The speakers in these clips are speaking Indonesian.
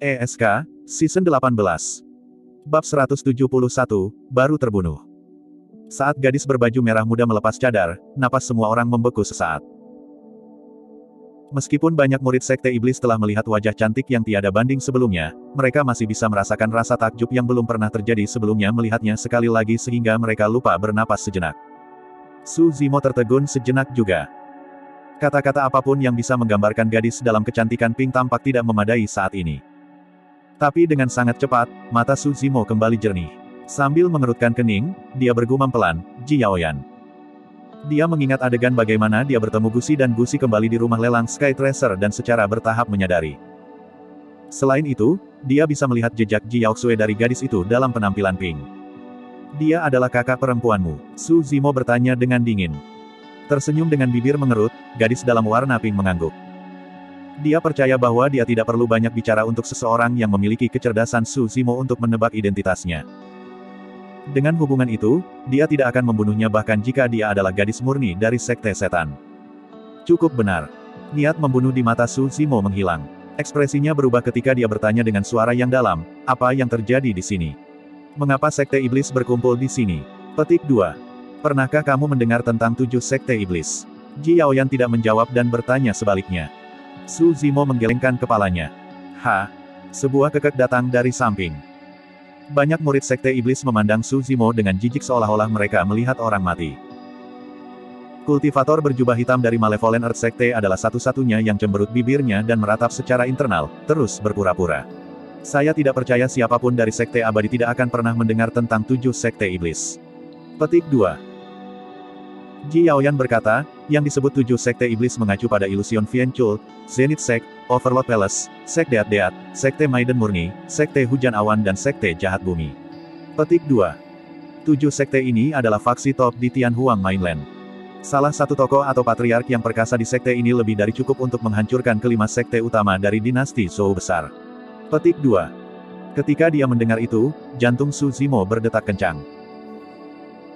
ESK, Season 18. Bab 171, baru terbunuh. Saat gadis berbaju merah muda melepas cadar, napas semua orang membeku sesaat. Meskipun banyak murid Sekte Iblis telah melihat wajah cantik yang tiada banding sebelumnya, mereka masih bisa merasakan rasa takjub yang belum pernah terjadi sebelumnya melihatnya sekali lagi sehingga mereka lupa bernapas sejenak. Su Zimo tertegun sejenak juga. Kata-kata apapun yang bisa menggambarkan gadis dalam kecantikan pink tampak tidak memadai saat ini. Tapi dengan sangat cepat, mata Su Zimo kembali jernih. Sambil mengerutkan kening, dia bergumam pelan, Ji Yaoyan. Dia mengingat adegan bagaimana dia bertemu Gusi dan Gusi kembali di rumah lelang Sky Tracer dan secara bertahap menyadari. Selain itu, dia bisa melihat jejak Ji Yaoxue dari gadis itu dalam penampilan pink. Dia adalah kakak perempuanmu, Su Zimo bertanya dengan dingin. Tersenyum dengan bibir mengerut, gadis dalam warna pink mengangguk. Dia percaya bahwa dia tidak perlu banyak bicara untuk seseorang yang memiliki kecerdasan Su Zimo untuk menebak identitasnya. Dengan hubungan itu, dia tidak akan membunuhnya bahkan jika dia adalah gadis murni dari Sekte Setan. Cukup benar. Niat membunuh di mata Su Zimo menghilang. Ekspresinya berubah ketika dia bertanya dengan suara yang dalam, apa yang terjadi di sini? Mengapa Sekte Iblis berkumpul di sini? Petik 2. Pernahkah kamu mendengar tentang 7 Sekte Iblis? Ji Yaoyan tidak menjawab dan bertanya sebaliknya. Su Zimo menggelengkan kepalanya. Sebuah kekek datang dari samping. Banyak murid Sekte Iblis memandang Su Zimo dengan jijik seolah-olah mereka melihat orang mati. Kultivator berjubah hitam dari Malevolent Earth Sekte adalah satu-satunya yang cemberut bibirnya dan meratap secara internal, terus berpura-pura. Saya tidak percaya siapapun dari Sekte Abadi tidak akan pernah mendengar tentang 7 Sekte Iblis. Petik 2. Ji Yaoyan berkata, yang disebut 7 Sekte Iblis mengacu pada Illusion Fienchul, Zenith Sect, Overlord Palace, Sekte Deat, Sekte Maiden Murni, Sekte Hujan Awan dan Sekte Jahat Bumi. Petik 2. 7 sekte ini adalah faksi top di Tianhuang Mainland. Salah satu tokoh atau patriark yang perkasa di sekte ini lebih dari cukup untuk menghancurkan kelima sekte utama dari dinasti Zhou besar. Petik 2. Ketika dia mendengar itu, jantung Su Zimo berdetak kencang.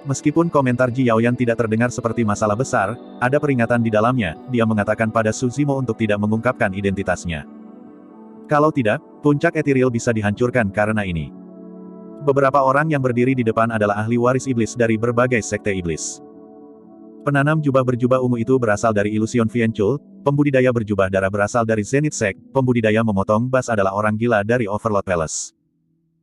Meskipun komentar Ji Yaoyan tidak terdengar seperti masalah besar, ada peringatan di dalamnya, dia mengatakan pada Su Zimo untuk tidak mengungkapkan identitasnya. Kalau tidak, puncak etiril bisa dihancurkan karena ini. Beberapa orang yang berdiri di depan adalah ahli waris iblis dari berbagai sekte iblis. Penanam jubah berjubah ungu itu berasal dari Illusion Fienchul, pembudidaya berjubah darah berasal dari Zenith Sect, pembudidaya memotong bas adalah orang gila dari Overlord Palace.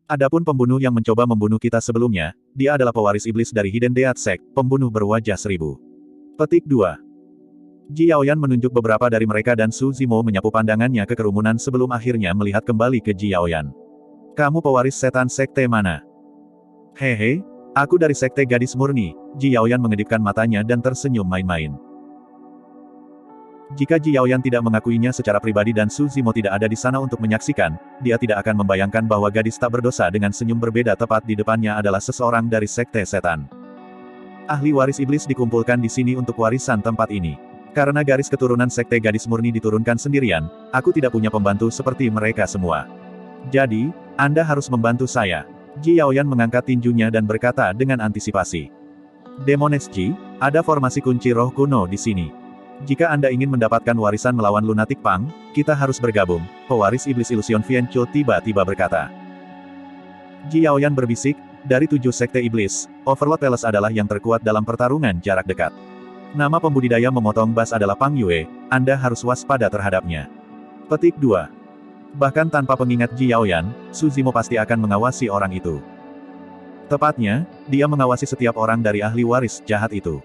Adapun pembunuh yang mencoba membunuh kita sebelumnya, dia adalah pewaris iblis dari Hidden Death Sect, pembunuh berwajah 1000. Petik 2. Ji Yaoyan menunjuk beberapa dari mereka dan Su Zimo menyapu pandangannya ke kerumunan sebelum akhirnya melihat kembali ke Ji Yaoyan. Kamu pewaris setan sekte mana? Hehe, aku dari Sekte Gadis Murni, Ji Yaoyan mengedipkan matanya dan tersenyum main-main. Jika Ji Yaoyan tidak mengakuinya secara pribadi dan Su Zimo tidak ada di sana untuk menyaksikan, dia tidak akan membayangkan bahwa gadis tak berdosa dengan senyum berbeda tepat di depannya adalah seseorang dari Sekte Setan. Ahli waris iblis dikumpulkan di sini untuk warisan tempat ini. Karena garis keturunan Sekte Gadis Murni diturunkan sendirian, aku tidak punya pembantu seperti mereka semua. Jadi, Anda harus membantu saya. Ji Yaoyan mengangkat tinjunya dan berkata dengan antisipasi. Demones Ji, ada formasi kunci roh kuno di sini. Jika Anda ingin mendapatkan warisan melawan Lunatic Pang, kita harus bergabung, pewaris iblis Illusion Fienchul tiba-tiba berkata. Ji Yaoyan berbisik, dari 7 sekte iblis, Overlord Palace adalah yang terkuat dalam pertarungan jarak dekat. Nama pembudidaya memotong bas adalah Pang Yue, Anda harus waspada terhadapnya. Petik 2. Bahkan tanpa pengingat Ji Yaoyan, Su Zimo pasti akan mengawasi orang itu. Tepatnya, dia mengawasi setiap orang dari ahli waris jahat itu.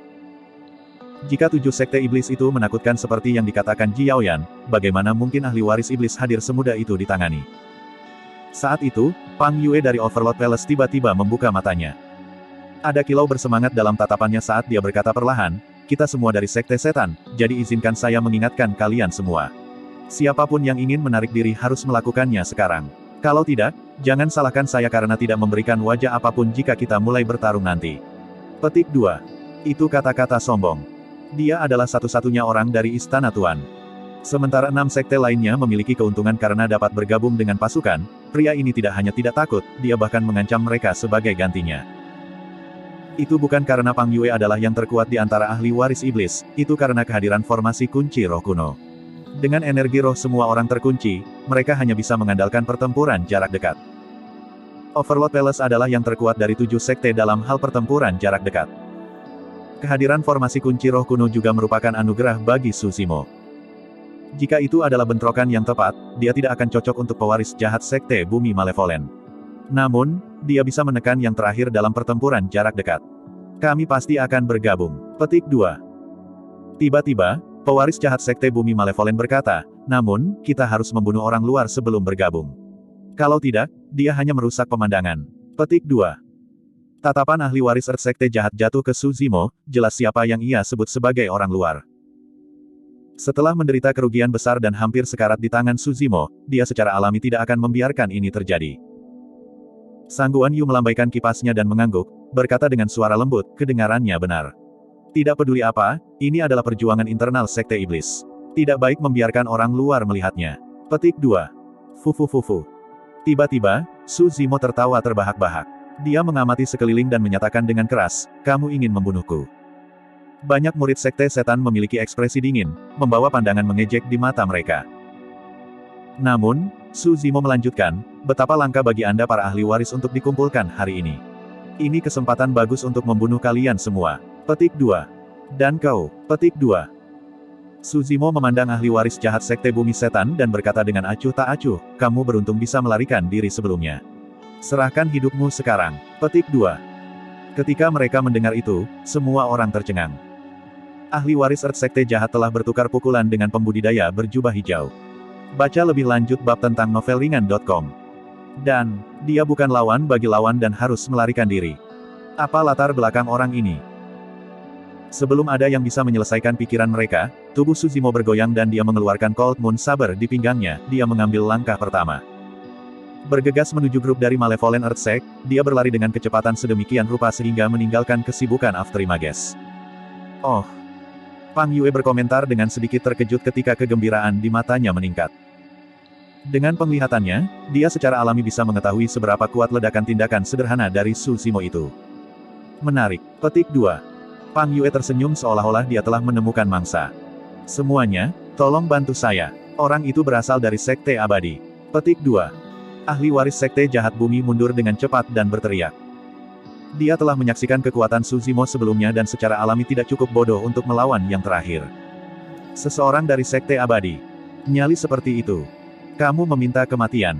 Jika 7 sekte iblis itu menakutkan seperti yang dikatakan Ji Yaoyan, bagaimana mungkin ahli waris iblis hadir semudah itu ditangani? Saat itu, Pang Yue dari Overlord Palace tiba-tiba membuka matanya. Ada kilau bersemangat dalam tatapannya saat dia berkata perlahan, kita semua dari Sekte Setan, jadi izinkan saya mengingatkan kalian semua. Siapapun yang ingin menarik diri harus melakukannya sekarang. Kalau tidak, jangan salahkan saya karena tidak memberikan wajah apapun jika kita mulai bertarung nanti. Petik 2. Itu kata-kata sombong. Dia adalah satu-satunya orang dari Istana Tuan. Sementara 6 sekte lainnya memiliki keuntungan karena dapat bergabung dengan pasukan, pria ini tidak hanya tidak takut, dia bahkan mengancam mereka sebagai gantinya. Itu bukan karena Pang Yue adalah yang terkuat di antara ahli waris iblis, itu karena kehadiran formasi kunci roh kuno. Dengan energi roh semua orang terkunci, mereka hanya bisa mengandalkan pertempuran jarak dekat. Overlord Palace adalah yang terkuat dari 7 sekte dalam hal pertempuran jarak dekat. Kehadiran formasi kunci roh kuno juga merupakan anugerah bagi Su Zimo. Jika itu adalah bentrokan yang tepat, dia tidak akan cocok untuk pewaris jahat sekte bumi Malevolent. Namun, dia bisa menekan yang terakhir dalam pertempuran jarak dekat. Kami pasti akan bergabung. Petik 2. Tiba-tiba, pewaris jahat sekte bumi Malevolent berkata, namun, kita harus membunuh orang luar sebelum bergabung. Kalau tidak, dia hanya merusak pemandangan. Petik 2. Tatapan ahli waris Earth sekte jahat jatuh ke Su Zimo, jelas siapa yang ia sebut sebagai orang luar. Setelah menderita kerugian besar dan hampir sekarat di tangan Su Zimo, dia secara alami tidak akan membiarkan ini terjadi. Sang Guan Yu melambaikan kipasnya dan mengangguk, berkata dengan suara lembut, kedengarannya benar. Tidak peduli apa, ini adalah perjuangan internal sekte iblis. Tidak baik membiarkan orang luar melihatnya. Petik 2. Fufu. Tiba-tiba, Su Zimo tertawa terbahak-bahak. Dia mengamati sekeliling dan menyatakan dengan keras, kamu ingin membunuhku. Banyak murid sekte setan memiliki ekspresi dingin, membawa pandangan mengejek di mata mereka. Namun, Su Zimo melanjutkan, betapa langka bagi Anda para ahli waris untuk dikumpulkan hari ini. Ini kesempatan bagus untuk membunuh kalian semua. Petik 2. Dan kau, petik 2. Su Zimo memandang ahli waris jahat sekte bumi setan dan berkata dengan acuh tak acuh, kamu beruntung bisa melarikan diri sebelumnya. Serahkan hidupmu sekarang. Petik 2. Ketika mereka mendengar itu, semua orang tercengang. Ahli waris Earth sekte jahat telah bertukar pukulan dengan pembudidaya berjubah hijau. Baca lebih lanjut bab tentang novelringan.com. Dan, dia bukan lawan bagi lawan dan harus melarikan diri. Apa latar belakang orang ini? Sebelum ada yang bisa menyelesaikan pikiran mereka, tubuh Su Zimo bergoyang dan dia mengeluarkan Cold Moon Saber di pinggangnya, dia mengambil langkah pertama. Bergegas menuju grup dari Malevolent Earth Sect, dia berlari dengan kecepatan sedemikian rupa sehingga meninggalkan kesibukan Afterimages. Oh! Pang Yue berkomentar dengan sedikit terkejut ketika kegembiraan di matanya meningkat. Dengan penglihatannya, dia secara alami bisa mengetahui seberapa kuat ledakan tindakan sederhana dari Su Zimo itu. Menarik. Petik 2. Pang Yue tersenyum seolah-olah dia telah menemukan mangsa. Semuanya, tolong bantu saya. Orang itu berasal dari Sekte Abadi. Petik 2. Ahli waris Sekte Jahat Bumi mundur dengan cepat dan berteriak. Dia telah menyaksikan kekuatan Su Zimo sebelumnya dan secara alami tidak cukup bodoh untuk melawan yang terakhir. Seseorang dari Sekte Abadi. Nyali seperti itu. Kamu meminta kematian.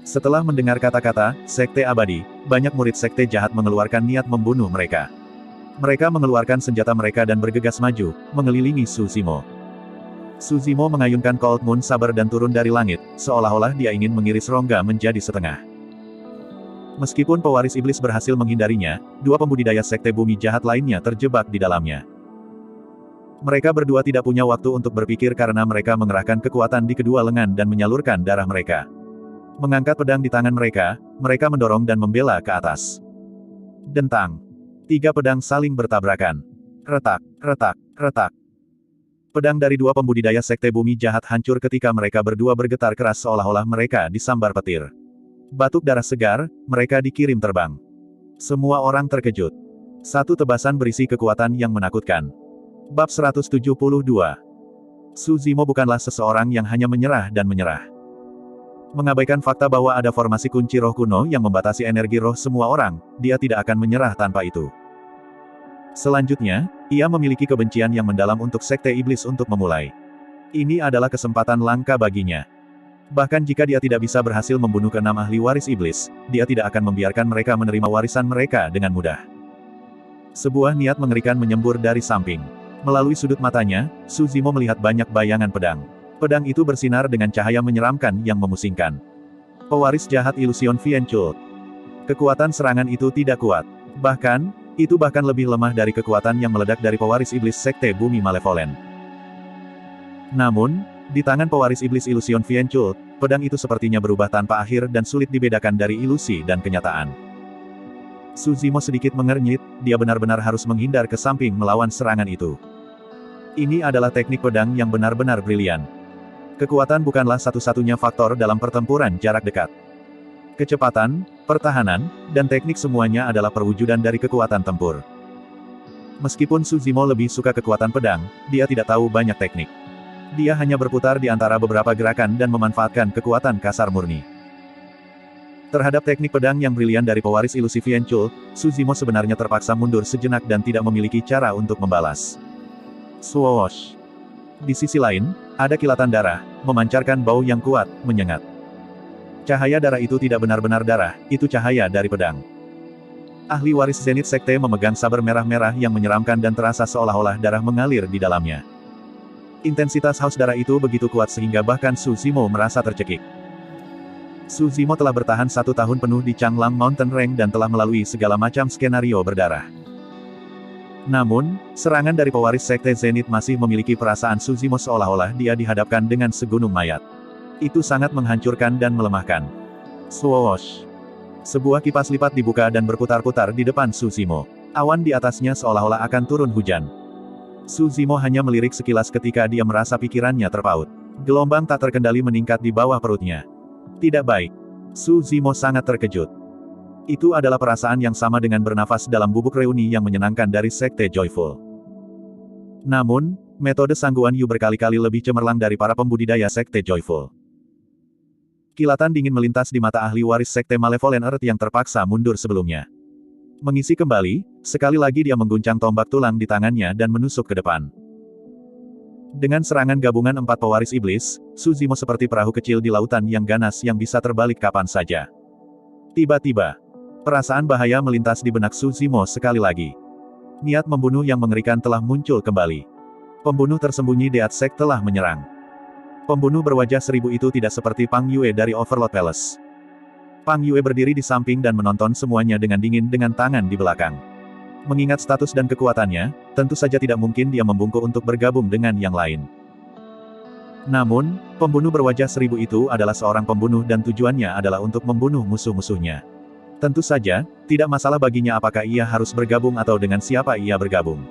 Setelah mendengar kata-kata, Sekte Abadi, banyak murid Sekte Jahat mengeluarkan niat membunuh mereka. Mereka mengeluarkan senjata mereka dan bergegas maju, mengelilingi Su Zimo. Su Zimo mengayunkan Cold Moon Saber dan turun dari langit, seolah-olah dia ingin mengiris rongga menjadi setengah. Meskipun pewaris iblis berhasil menghindarinya, dua pembudidaya sekte bumi jahat lainnya terjebak di dalamnya. Mereka berdua tidak punya waktu untuk berpikir karena mereka mengerahkan kekuatan di kedua lengan dan menyalurkan darah mereka. Mengangkat pedang di tangan mereka, mereka mendorong dan membela ke atas. Dentang. 3 pedang saling bertabrakan. Retak, retak, retak. Pedang dari dua pembudidaya sekte bumi jahat hancur ketika mereka berdua bergetar keras seolah-olah mereka disambar petir. Batuk darah segar, mereka dikirim terbang. Semua orang terkejut. Satu tebasan berisi kekuatan yang menakutkan. Bab 172. Su Zimo bukanlah seseorang yang hanya menyerah dan menyerah. Mengabaikan fakta bahwa ada formasi kunci roh kuno yang membatasi energi roh semua orang, dia tidak akan menyerah tanpa itu. Selanjutnya, ia memiliki kebencian yang mendalam untuk sekte iblis untuk memulai. Ini adalah kesempatan langka baginya. Bahkan jika dia tidak bisa berhasil membunuh ke-6 ahli waris iblis, dia tidak akan membiarkan mereka menerima warisan mereka dengan mudah. Sebuah niat mengerikan menyembur dari samping. Melalui sudut matanya, Su Zimo melihat banyak bayangan pedang. Pedang itu bersinar dengan cahaya menyeramkan yang memusingkan. Pewaris jahat Illusion Fienchult. Kekuatan serangan itu tidak kuat. Bahkan, itu bahkan lebih lemah dari kekuatan yang meledak dari pewaris iblis sekte bumi Malevolent. Namun, di tangan pewaris iblis Illusion Fienchult, pedang itu sepertinya berubah tanpa akhir dan sulit dibedakan dari ilusi dan kenyataan. Su Zimo sedikit mengernyit, dia benar-benar harus menghindar ke samping melawan serangan itu. Ini adalah teknik pedang yang benar-benar brilian. Kekuatan bukanlah satu-satunya faktor dalam pertempuran jarak dekat. Kecepatan, pertahanan, dan teknik semuanya adalah perwujudan dari kekuatan tempur. Meskipun Su Zimo lebih suka kekuatan pedang, dia tidak tahu banyak teknik. Dia hanya berputar di antara beberapa gerakan dan memanfaatkan kekuatan kasar murni. Terhadap teknik pedang yang brilian dari pewaris ilusi Vianchul, Su Zimo sebenarnya terpaksa mundur sejenak dan tidak memiliki cara untuk membalas. Swoosh! Di sisi lain, ada kilatan darah, memancarkan bau yang kuat, menyengat. Cahaya darah itu tidak benar-benar darah, itu cahaya dari pedang. Ahli waris Zenith Sekte memegang saber merah-merah yang menyeramkan dan terasa seolah-olah darah mengalir di dalamnya. Intensitas haus darah itu begitu kuat sehingga bahkan Su Zimo merasa tercekik. Su Zimo telah bertahan 1 tahun penuh di Changlang Mountain Range dan telah melalui segala macam skenario berdarah. Namun, serangan dari pewaris Sekte Zenith masih memiliki perasaan Su Zimo seolah-olah dia dihadapkan dengan segunung mayat. Itu sangat menghancurkan dan melemahkan. Swoosh! Sebuah kipas lipat dibuka dan berputar-putar di depan Su Zimo. Awan di atasnya seolah-olah akan turun hujan. Su Zimo hanya melirik sekilas ketika dia merasa pikirannya terpaut. Gelombang tak terkendali meningkat di bawah perutnya. Tidak baik. Su Zimo sangat terkejut. Itu adalah perasaan yang sama dengan bernafas dalam bubuk reuni yang menyenangkan dari Sekte Joyful. Namun, metode Sangguan Yu berkali-kali lebih cemerlang dari para pembudidaya Sekte Joyful. Kilatan dingin melintas di mata ahli waris Sekte Malevolent Earth yang terpaksa mundur sebelumnya. Mengisi kembali, sekali lagi dia mengguncang tombak tulang di tangannya dan menusuk ke depan. Dengan serangan gabungan 4 pewaris iblis, Su Zimo seperti perahu kecil di lautan yang ganas yang bisa terbalik kapan saja. Tiba-tiba, perasaan bahaya melintas di benak Su Zimo sekali lagi. Niat membunuh yang mengerikan telah muncul kembali. Pembunuh tersembunyi Deat Sek telah menyerang. Pembunuh berwajah 1000 itu tidak seperti Pang Yue dari Overlord Palace. Pang Yue berdiri di samping dan menonton semuanya dengan dingin dengan tangan di belakang. Mengingat status dan kekuatannya, tentu saja tidak mungkin dia membungkuk untuk bergabung dengan yang lain. Namun, pembunuh berwajah 1000 itu adalah seorang pembunuh dan tujuannya adalah untuk membunuh musuh-musuhnya. Tentu saja, tidak masalah baginya apakah ia harus bergabung atau dengan siapa ia bergabung.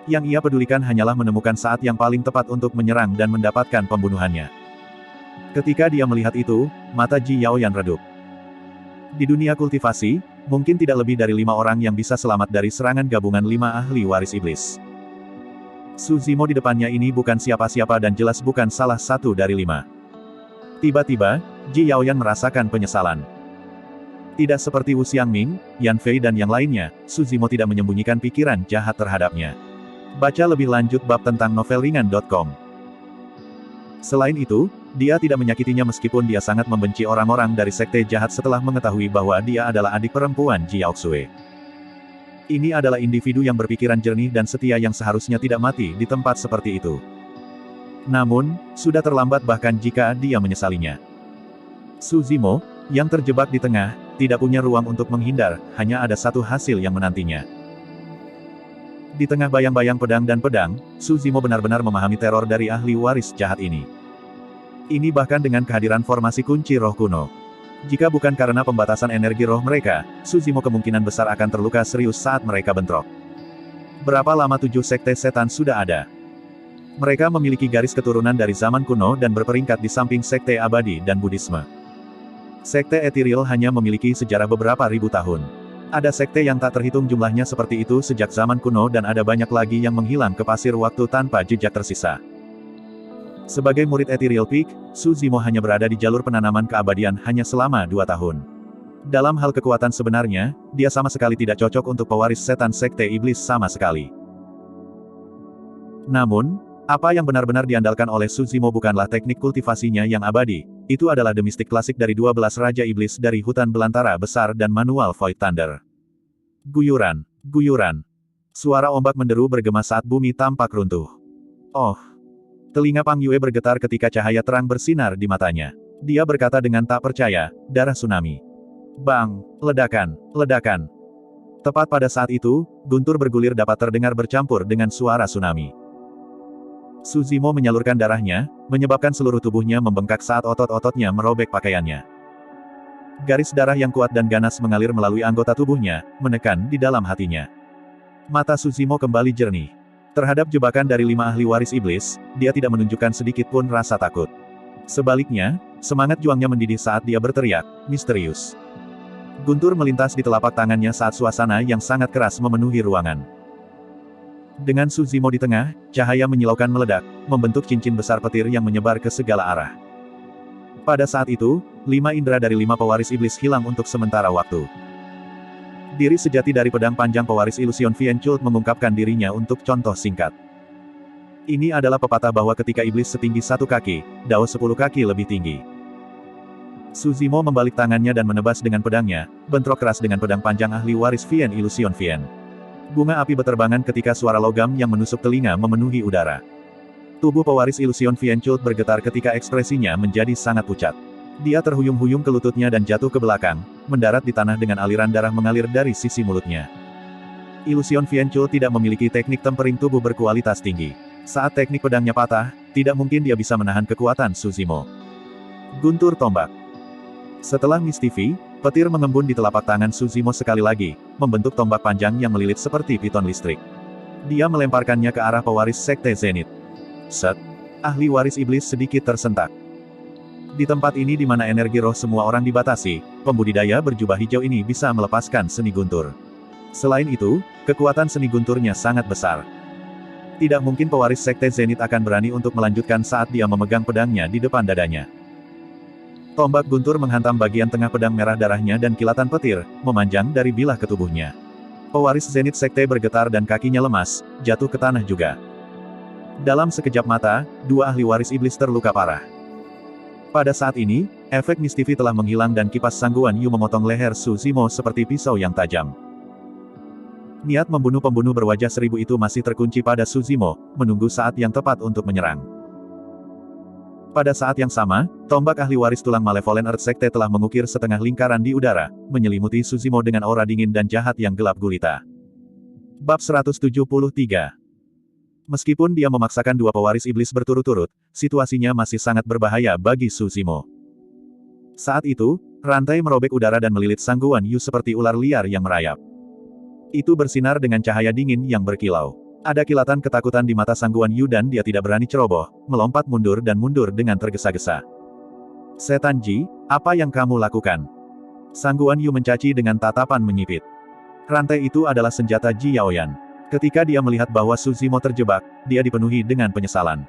Yang ia pedulikan hanyalah menemukan saat yang paling tepat untuk menyerang dan mendapatkan pembunuhannya. Ketika dia melihat itu, mata Ji Yaoyan redup. Di dunia kultivasi, mungkin tidak lebih dari 5 orang yang bisa selamat dari serangan gabungan 5 ahli waris iblis. Su Zimo di depannya ini bukan siapa-siapa dan jelas bukan salah satu dari 5. Tiba-tiba, Ji Yaoyan merasakan penyesalan. Tidak seperti Wu Xiangming, Yan Fei dan yang lainnya, Su Zimo tidak menyembunyikan pikiran jahat terhadapnya. Baca lebih lanjut bab tentang novelringan.com. Selain itu, dia tidak menyakitinya meskipun dia sangat membenci orang-orang dari sekte jahat setelah mengetahui bahwa dia adalah adik perempuan Ji Yaoxue. Ini adalah individu yang berpikiran jernih dan setia yang seharusnya tidak mati di tempat seperti itu. Namun, sudah terlambat bahkan jika dia menyesalinya. Su Zimo, yang terjebak di tengah, tidak punya ruang untuk menghindar, hanya ada satu hasil yang menantinya. Di tengah bayang-bayang pedang dan pedang, Su Zimo benar-benar memahami teror dari ahli waris jahat ini. Ini bahkan dengan kehadiran formasi kunci roh kuno. Jika bukan karena pembatasan energi roh mereka, Su Zimo kemungkinan besar akan terluka serius saat mereka bentrok. Berapa lama 7 sekte setan sudah ada? Mereka memiliki garis keturunan dari zaman kuno dan berperingkat di samping sekte abadi dan Buddhisme. Sekte Ethereal hanya memiliki sejarah beberapa ribu tahun. Ada sekte yang tak terhitung jumlahnya seperti itu sejak zaman kuno dan ada banyak lagi yang menghilang ke pasir waktu tanpa jejak tersisa. Sebagai murid Ethereal Peak, Su Zimo hanya berada di jalur penanaman keabadian hanya selama 2 tahun. Dalam hal kekuatan sebenarnya, dia sama sekali tidak cocok untuk pewaris setan sekte iblis sama sekali. Namun, apa yang benar-benar diandalkan oleh Su Zimo bukanlah teknik kultivasinya yang abadi, itu adalah The Mystic klasik dari 12 Raja Iblis dari Hutan Belantara Besar dan manual Void Thunder. Guyuran, guyuran. Suara ombak menderu bergema saat bumi tampak runtuh. Oh! Telinga Pang Yue bergetar ketika cahaya terang bersinar di matanya. Dia berkata dengan tak percaya, darah tsunami. Bang! Ledakan, ledakan. Tepat pada saat itu, guntur bergulir dapat terdengar bercampur dengan suara tsunami. Su Zimo menyalurkan darahnya, menyebabkan seluruh tubuhnya membengkak saat otot-ototnya merobek pakaiannya. Garis darah yang kuat dan ganas mengalir melalui anggota tubuhnya, menekan di dalam hatinya. Mata Su Zimo kembali jernih. Terhadap jebakan dari 5 ahli waris iblis, dia tidak menunjukkan sedikit pun rasa takut. Sebaliknya, semangat juangnya mendidih saat dia berteriak, misterius. Guntur melintas di telapak tangannya saat suasana yang sangat keras memenuhi ruangan. Dengan Suzimo di tengah, cahaya menyilaukan meledak, membentuk cincin besar petir yang menyebar ke segala arah. Pada saat itu, 5 indera dari 5 pewaris iblis hilang untuk sementara waktu. Diri sejati dari pedang panjang pewaris ilusion Vianchult mengungkapkan dirinya untuk contoh singkat. Ini adalah pepatah bahwa ketika iblis setinggi 1 kaki, Dao 10 kaki lebih tinggi. Suzimo membalik tangannya dan menebas dengan pedangnya, bentrok keras dengan pedang panjang ahli waris Vian Illusion Vian. Bunga api beterbangan ketika suara logam yang menusuk telinga memenuhi udara. Tubuh pewaris Illusion Vianchult bergetar ketika ekspresinya menjadi sangat pucat. Dia terhuyung-huyung ke lututnya dan jatuh ke belakang, mendarat di tanah dengan aliran darah mengalir dari sisi mulutnya. Illusion Vianchult tidak memiliki teknik tempering tubuh berkualitas tinggi. Saat teknik pedangnya patah, tidak mungkin dia bisa menahan kekuatan Suzimo. Guntur tombak. Setelah mistifi, petir mengembun di telapak tangan Suzimo sekali lagi, membentuk tombak panjang yang melilit seperti piton listrik. Dia melemparkannya ke arah pewaris Sekte Zenith. Set! Ahli waris iblis sedikit tersentak. Di tempat ini di mana energi roh semua orang dibatasi, pembudidaya berjubah hijau ini bisa melepaskan seni guntur. Selain itu, kekuatan seni gunturnya sangat besar. Tidak mungkin pewaris Sekte Zenith akan berani untuk melanjutkan saat dia memegang pedangnya di depan dadanya. Tombak guntur menghantam bagian tengah pedang merah darahnya dan kilatan petir, memanjang dari bilah ke tubuhnya. Pewaris Zenith Sekte bergetar dan kakinya lemas, jatuh ke tanah juga. Dalam sekejap mata, 2 ahli waris iblis terluka parah. Pada saat ini, efek mistifi telah menghilang dan kipas Sangguan Yu memotong leher Suzimo seperti pisau yang tajam. Niat membunuh pembunuh berwajah 1000 itu masih terkunci pada Suzimo, menunggu saat yang tepat untuk menyerang. Pada saat yang sama, tombak ahli waris tulang Malevolent Earth Sekte telah mengukir setengah lingkaran di udara, menyelimuti Suzimo dengan aura dingin dan jahat yang gelap gulita. Bab 173. Meskipun dia memaksakan 2 pewaris iblis berturut-turut, situasinya masih sangat berbahaya bagi Suzimo. Saat itu, rantai merobek udara dan melilit Sangguan Yu seperti ular liar yang merayap. Itu bersinar dengan cahaya dingin yang berkilau. Ada kilatan ketakutan di mata Sangguan Yu dan dia tidak berani ceroboh, melompat mundur dan mundur dengan tergesa-gesa. Setan Ji, apa yang kamu lakukan? Sangguan Yu mencaci dengan tatapan menyipit. Rantai itu adalah senjata Ji Yaoyan. Ketika dia melihat bahwa Suzimo terjebak, dia dipenuhi dengan penyesalan.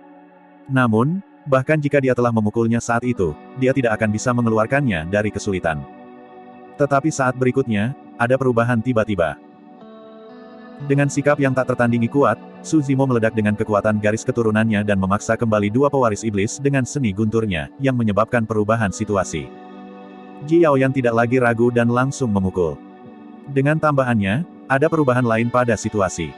Namun, bahkan jika dia telah memukulnya saat itu, dia tidak akan bisa mengeluarkannya dari kesulitan. Tetapi saat berikutnya, ada perubahan tiba-tiba. Dengan sikap yang tak tertandingi kuat, Suzimo meledak dengan kekuatan garis keturunannya dan memaksa kembali 2 pewaris iblis dengan seni gunturnya, yang menyebabkan perubahan situasi. Ji Yaoyan tidak lagi ragu dan langsung memukul. Dengan tambahannya, ada perubahan lain pada situasi.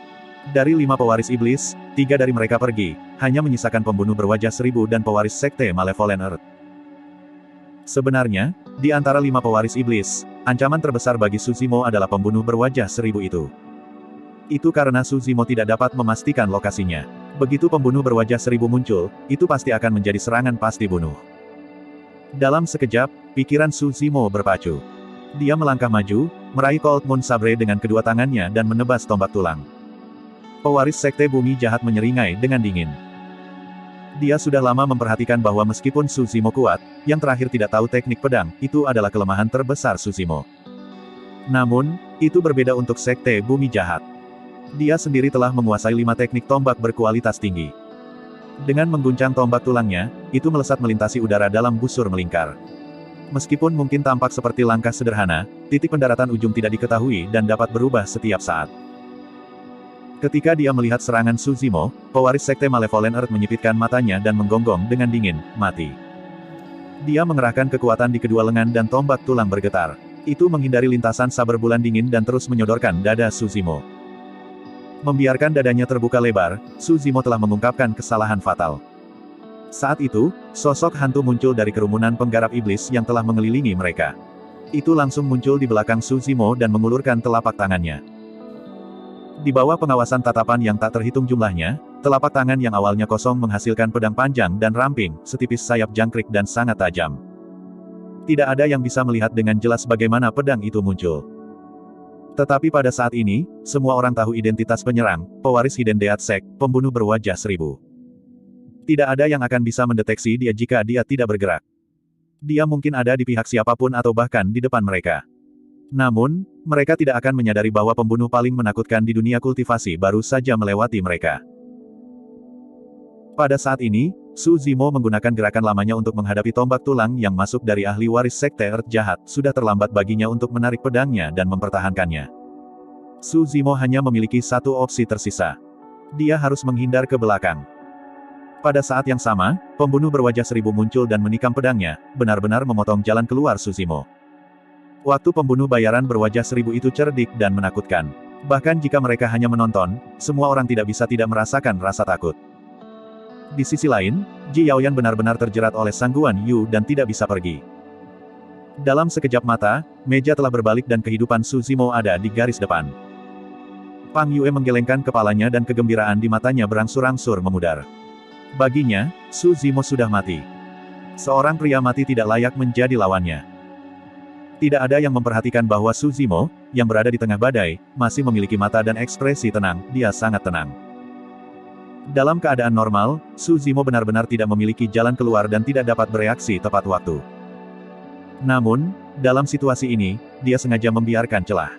Dari 5 pewaris iblis, 3 dari mereka pergi, hanya menyisakan pembunuh berwajah 1000 dan pewaris Sekte Malevolent Earth. Sebenarnya, di antara 5 pewaris iblis, ancaman terbesar bagi Suzimo adalah pembunuh berwajah 1000 itu. Itu karena Suzimo tidak dapat memastikan lokasinya. Begitu pembunuh berwajah 1000 muncul, itu pasti akan menjadi serangan pasti bunuh. Dalam sekejap, pikiran Suzimo berpacu. Dia melangkah maju, meraih Cold Moon Sabre dengan kedua tangannya dan menebas tombak tulang. Pewaris Sekte Bumi Jahat menyeringai dengan dingin. Dia sudah lama memperhatikan bahwa meskipun Suzimo kuat, yang terakhir tidak tahu teknik pedang, itu adalah kelemahan terbesar Suzimo. Namun, itu berbeda untuk Sekte Bumi Jahat. Dia sendiri telah menguasai 5 teknik tombak berkualitas tinggi. Dengan mengguncang tombak tulangnya, itu melesat melintasi udara dalam busur melingkar. Meskipun mungkin tampak seperti langkah sederhana, titik pendaratan ujung tidak diketahui dan dapat berubah setiap saat. Ketika dia melihat serangan Suzimo, pewaris Sekte Malevolent Earth menyipitkan matanya dan menggonggong dengan dingin, mati. Dia mengerahkan kekuatan di kedua lengan dan tombak tulang bergetar. Itu menghindari lintasan saber bulan dingin dan terus menyodorkan dada Suzimo. Membiarkan dadanya terbuka lebar, Suzimo telah mengungkapkan kesalahan fatal. Saat itu, sosok hantu muncul dari kerumunan penggarap iblis yang telah mengelilingi mereka. Itu langsung muncul di belakang Suzimo dan mengulurkan telapak tangannya. Di bawah pengawasan tatapan yang tak terhitung jumlahnya, telapak tangan yang awalnya kosong menghasilkan pedang panjang dan ramping, setipis sayap jangkrik dan sangat tajam. Tidak ada yang bisa melihat dengan jelas bagaimana pedang itu muncul. Tetapi pada saat ini, semua orang tahu identitas penyerang, pewaris Hidden Death Sect, pembunuh berwajah 1000. Tidak ada yang akan bisa mendeteksi dia jika dia tidak bergerak. Dia mungkin ada di pihak siapapun atau bahkan di depan mereka. Namun, mereka tidak akan menyadari bahwa pembunuh paling menakutkan di dunia kultivasi baru saja melewati mereka. Pada saat ini, Su Zimo menggunakan gerakan lamanya untuk menghadapi tombak tulang yang masuk dari ahli waris Sekte Earth Jahat. Sudah terlambat baginya untuk menarik pedangnya dan mempertahankannya. Su Zimo hanya memiliki satu opsi tersisa. Dia harus menghindar ke belakang. Pada saat yang sama, pembunuh berwajah seribu muncul dan menikam pedangnya, benar-benar memotong jalan keluar Su Zimo. Waktu pembunuh bayaran berwajah seribu itu cerdik dan menakutkan. Bahkan jika mereka hanya menonton, semua orang tidak bisa tidak merasakan rasa takut. Di sisi lain, Ji Yaoyan benar-benar terjerat oleh Sang Guan Yu dan tidak bisa pergi. Dalam sekejap mata, meja telah berbalik dan kehidupan Su Zimo ada di garis depan. Pang Yue menggelengkan kepalanya dan kegembiraan di matanya berangsur-angsur memudar. Baginya, Su Zimo sudah mati. Seorang pria mati tidak layak menjadi lawannya. Tidak ada yang memperhatikan bahwa Su Zimo, yang berada di tengah badai, masih memiliki mata dan ekspresi tenang. Dia sangat tenang. Dalam keadaan normal, Su Zimo benar-benar tidak memiliki jalan keluar dan tidak dapat bereaksi tepat waktu. Namun, dalam situasi ini, dia sengaja membiarkan celah.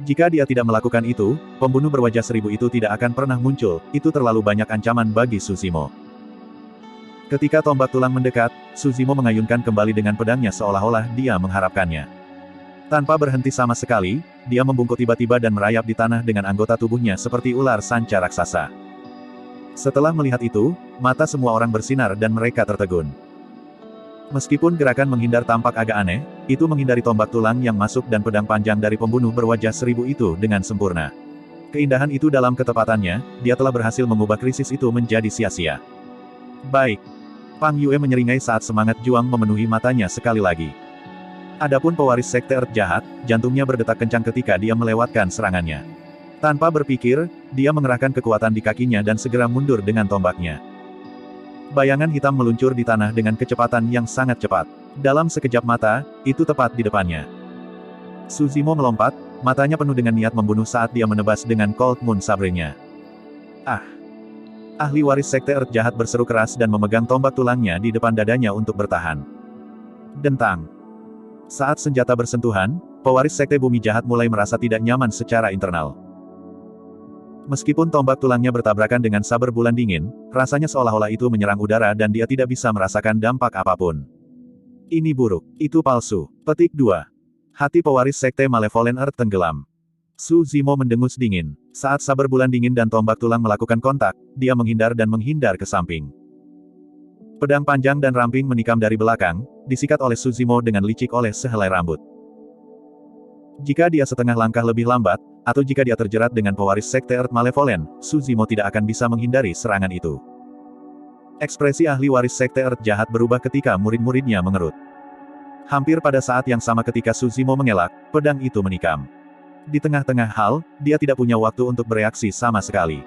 Jika dia tidak melakukan itu, pembunuh berwajah seribu itu tidak akan pernah muncul. Itu terlalu banyak ancaman bagi Su Zimo. Ketika tombak tulang mendekat, Su Zimo mengayunkan kembali dengan pedangnya seolah-olah dia mengharapkannya. Tanpa berhenti sama sekali, dia membungkuk tiba-tiba dan merayap di tanah dengan anggota tubuhnya seperti ular sanca raksasa. Setelah melihat itu, mata semua orang bersinar dan mereka tertegun. Meskipun gerakan menghindar tampak agak aneh, itu menghindari tombak tulang yang masuk dan pedang panjang dari pembunuh berwajah seribu itu dengan sempurna. Keindahan itu dalam ketepatannya, dia telah berhasil mengubah krisis itu menjadi sia-sia. Baik. Pang Yue menyeringai saat semangat juang memenuhi matanya sekali lagi. Adapun pewaris Sekte Earth Jahat, jantungnya berdetak kencang ketika dia melewatkan serangannya. Tanpa berpikir, dia mengerahkan kekuatan di kakinya dan segera mundur dengan tombaknya. Bayangan hitam meluncur di tanah dengan kecepatan yang sangat cepat. Dalam sekejap mata, itu tepat di depannya. Su Zimo melompat, matanya penuh dengan niat membunuh saat dia menebas dengan Cold Moon Sabre-nya. Ah! Ahli waris Sekte Earth Jahat berseru keras dan memegang tombak tulangnya di depan dadanya untuk bertahan. Dentang. Saat senjata bersentuhan, pewaris Sekte Bumi Jahat mulai merasa tidak nyaman secara internal. Meskipun tombak tulangnya bertabrakan dengan saber bulan dingin, rasanya seolah-olah itu menyerang udara dan dia tidak bisa merasakan dampak apapun. Ini buruk, itu palsu. Petik 2. Hati pewaris Sekte Malevolent Earth tenggelam. Su Zimo mendengus dingin. Saat saber bulan dingin dan tombak tulang melakukan kontak, dia menghindar dan menghindar ke samping. Pedang panjang dan ramping menikam dari belakang, disikat oleh Su Zimo dengan licik oleh sehelai rambut. Jika dia setengah langkah lebih lambat, atau jika dia terjerat dengan pewaris Sekte Earth Malevolent, Su Zimo tidak akan bisa menghindari serangan itu. Ekspresi ahli waris Sekte Earth Jahat berubah ketika murid-muridnya mengerut. Hampir pada saat yang sama ketika Su Zimo mengelak, pedang itu menikam. Di tengah-tengah hal, dia tidak punya waktu untuk bereaksi sama sekali.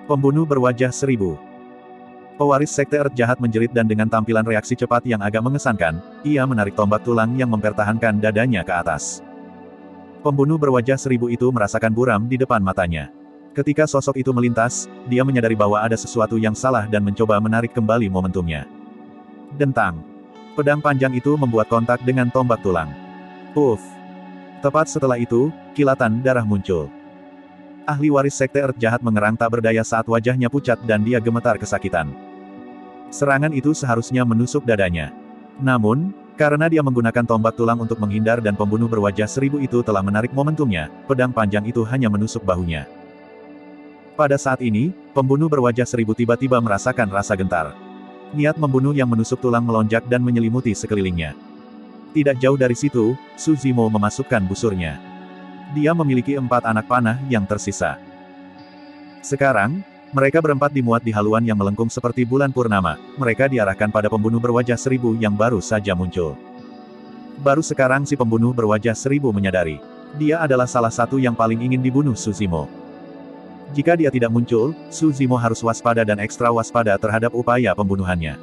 Pembunuh berwajah seribu. Pewaris Sekte Earth Jahat menjerit dan dengan tampilan reaksi cepat yang agak mengesankan, ia menarik tombak tulang yang mempertahankan dadanya ke atas. Pembunuh berwajah seribu itu merasakan buram di depan matanya. Ketika sosok itu melintas, dia menyadari bahwa ada sesuatu yang salah dan mencoba menarik kembali momentumnya. Dentang. Pedang panjang itu membuat kontak dengan tombak tulang. Uff. Tepat setelah itu, kilatan darah muncul. Ahli waris Sekte Earth Jahat mengerang tak berdaya saat wajahnya pucat dan dia gemetar kesakitan. Serangan itu seharusnya menusuk dadanya. Namun, karena dia menggunakan tombak tulang untuk menghindar dan pembunuh berwajah seribu itu telah menarik momentumnya, pedang panjang itu hanya menusuk bahunya. Pada saat ini, pembunuh berwajah seribu tiba-tiba merasakan rasa gentar. Niat membunuh yang menusuk tulang melonjak dan menyelimuti sekelilingnya. Tidak jauh dari situ, Su Zimo memasukkan busurnya. Dia memiliki 4 anak panah yang tersisa. Sekarang, mereka berempat dimuat di haluan yang melengkung seperti bulan purnama. Mereka diarahkan pada pembunuh berwajah seribu yang baru saja muncul. Baru sekarang si pembunuh berwajah seribu menyadari. Dia adalah salah satu yang paling ingin dibunuh Su Zimo. Jika dia tidak muncul, Su Zimo harus waspada dan ekstra waspada terhadap upaya pembunuhannya.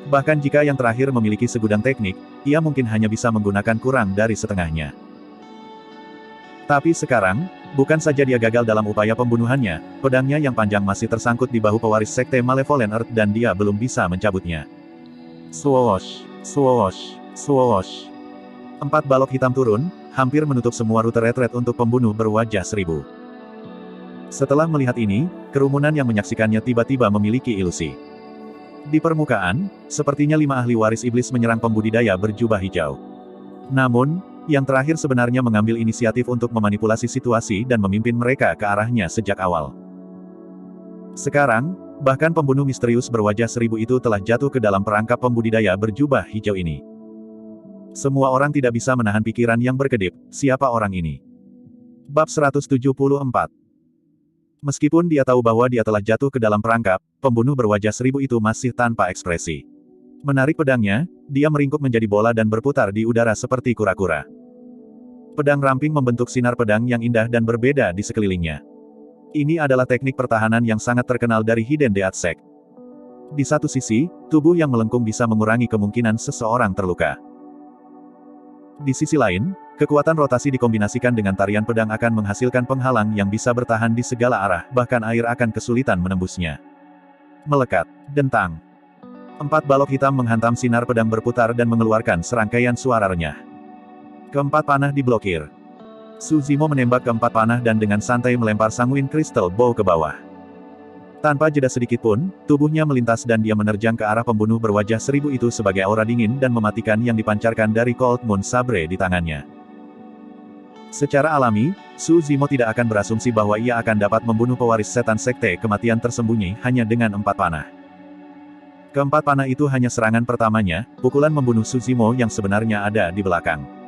Bahkan jika yang terakhir memiliki segudang teknik, ia mungkin hanya bisa menggunakan kurang dari setengahnya. Tapi sekarang, bukan saja dia gagal dalam upaya pembunuhannya, pedangnya yang panjang masih tersangkut di bahu pewaris Sekte Malevolent Earth dan dia belum bisa mencabutnya. Swoosh, swoosh, swoosh. 4 balok hitam turun, hampir menutup semua rute retret untuk pembunuh berwajah seribu. Setelah melihat ini, kerumunan yang menyaksikannya tiba-tiba memiliki ilusi. Di permukaan, sepertinya 5 ahli waris iblis menyerang pembudidaya berjubah hijau. Namun, yang terakhir sebenarnya mengambil inisiatif untuk memanipulasi situasi dan memimpin mereka ke arahnya sejak awal. Sekarang, bahkan pembunuh misterius berwajah seribu itu telah jatuh ke dalam perangkap pembudidaya berjubah hijau ini. Semua orang tidak bisa menahan pikiran yang berkedip, siapa orang ini? Bab 174. Meskipun dia tahu bahwa dia telah jatuh ke dalam perangkap, pembunuh berwajah seribu itu masih tanpa ekspresi. Menarik pedangnya, dia meringkuk menjadi bola dan berputar di udara seperti kura-kura. Pedang ramping membentuk sinar pedang yang indah dan berbeda di sekelilingnya. Ini adalah teknik pertahanan yang sangat terkenal dari Hiden Death Sect. Di satu sisi, tubuh yang melengkung bisa mengurangi kemungkinan seseorang terluka. Di sisi lain, kekuatan rotasi dikombinasikan dengan tarian pedang akan menghasilkan penghalang yang bisa bertahan di segala arah, bahkan air akan kesulitan menembusnya. Melekat. Dentang. 4 balok hitam menghantam sinar pedang berputar dan mengeluarkan serangkaian suara renyah. Keempat panah diblokir. Su Zimo menembak keempat panah dan dengan santai melempar Sanguine Crystal Bow ke bawah. Tanpa jeda sedikit pun, tubuhnya melintas dan dia menerjang ke arah pembunuh berwajah seribu itu sebagai aura dingin dan mematikan yang dipancarkan dari Cold Moon Sabre di tangannya. Secara alami, Su Zimo tidak akan berasumsi bahwa ia akan dapat membunuh pewaris setan sekte kematian tersembunyi hanya dengan 4 panah. Keempat panah itu hanya serangan pertamanya, pukulan membunuh Su Zimo yang sebenarnya ada di belakang.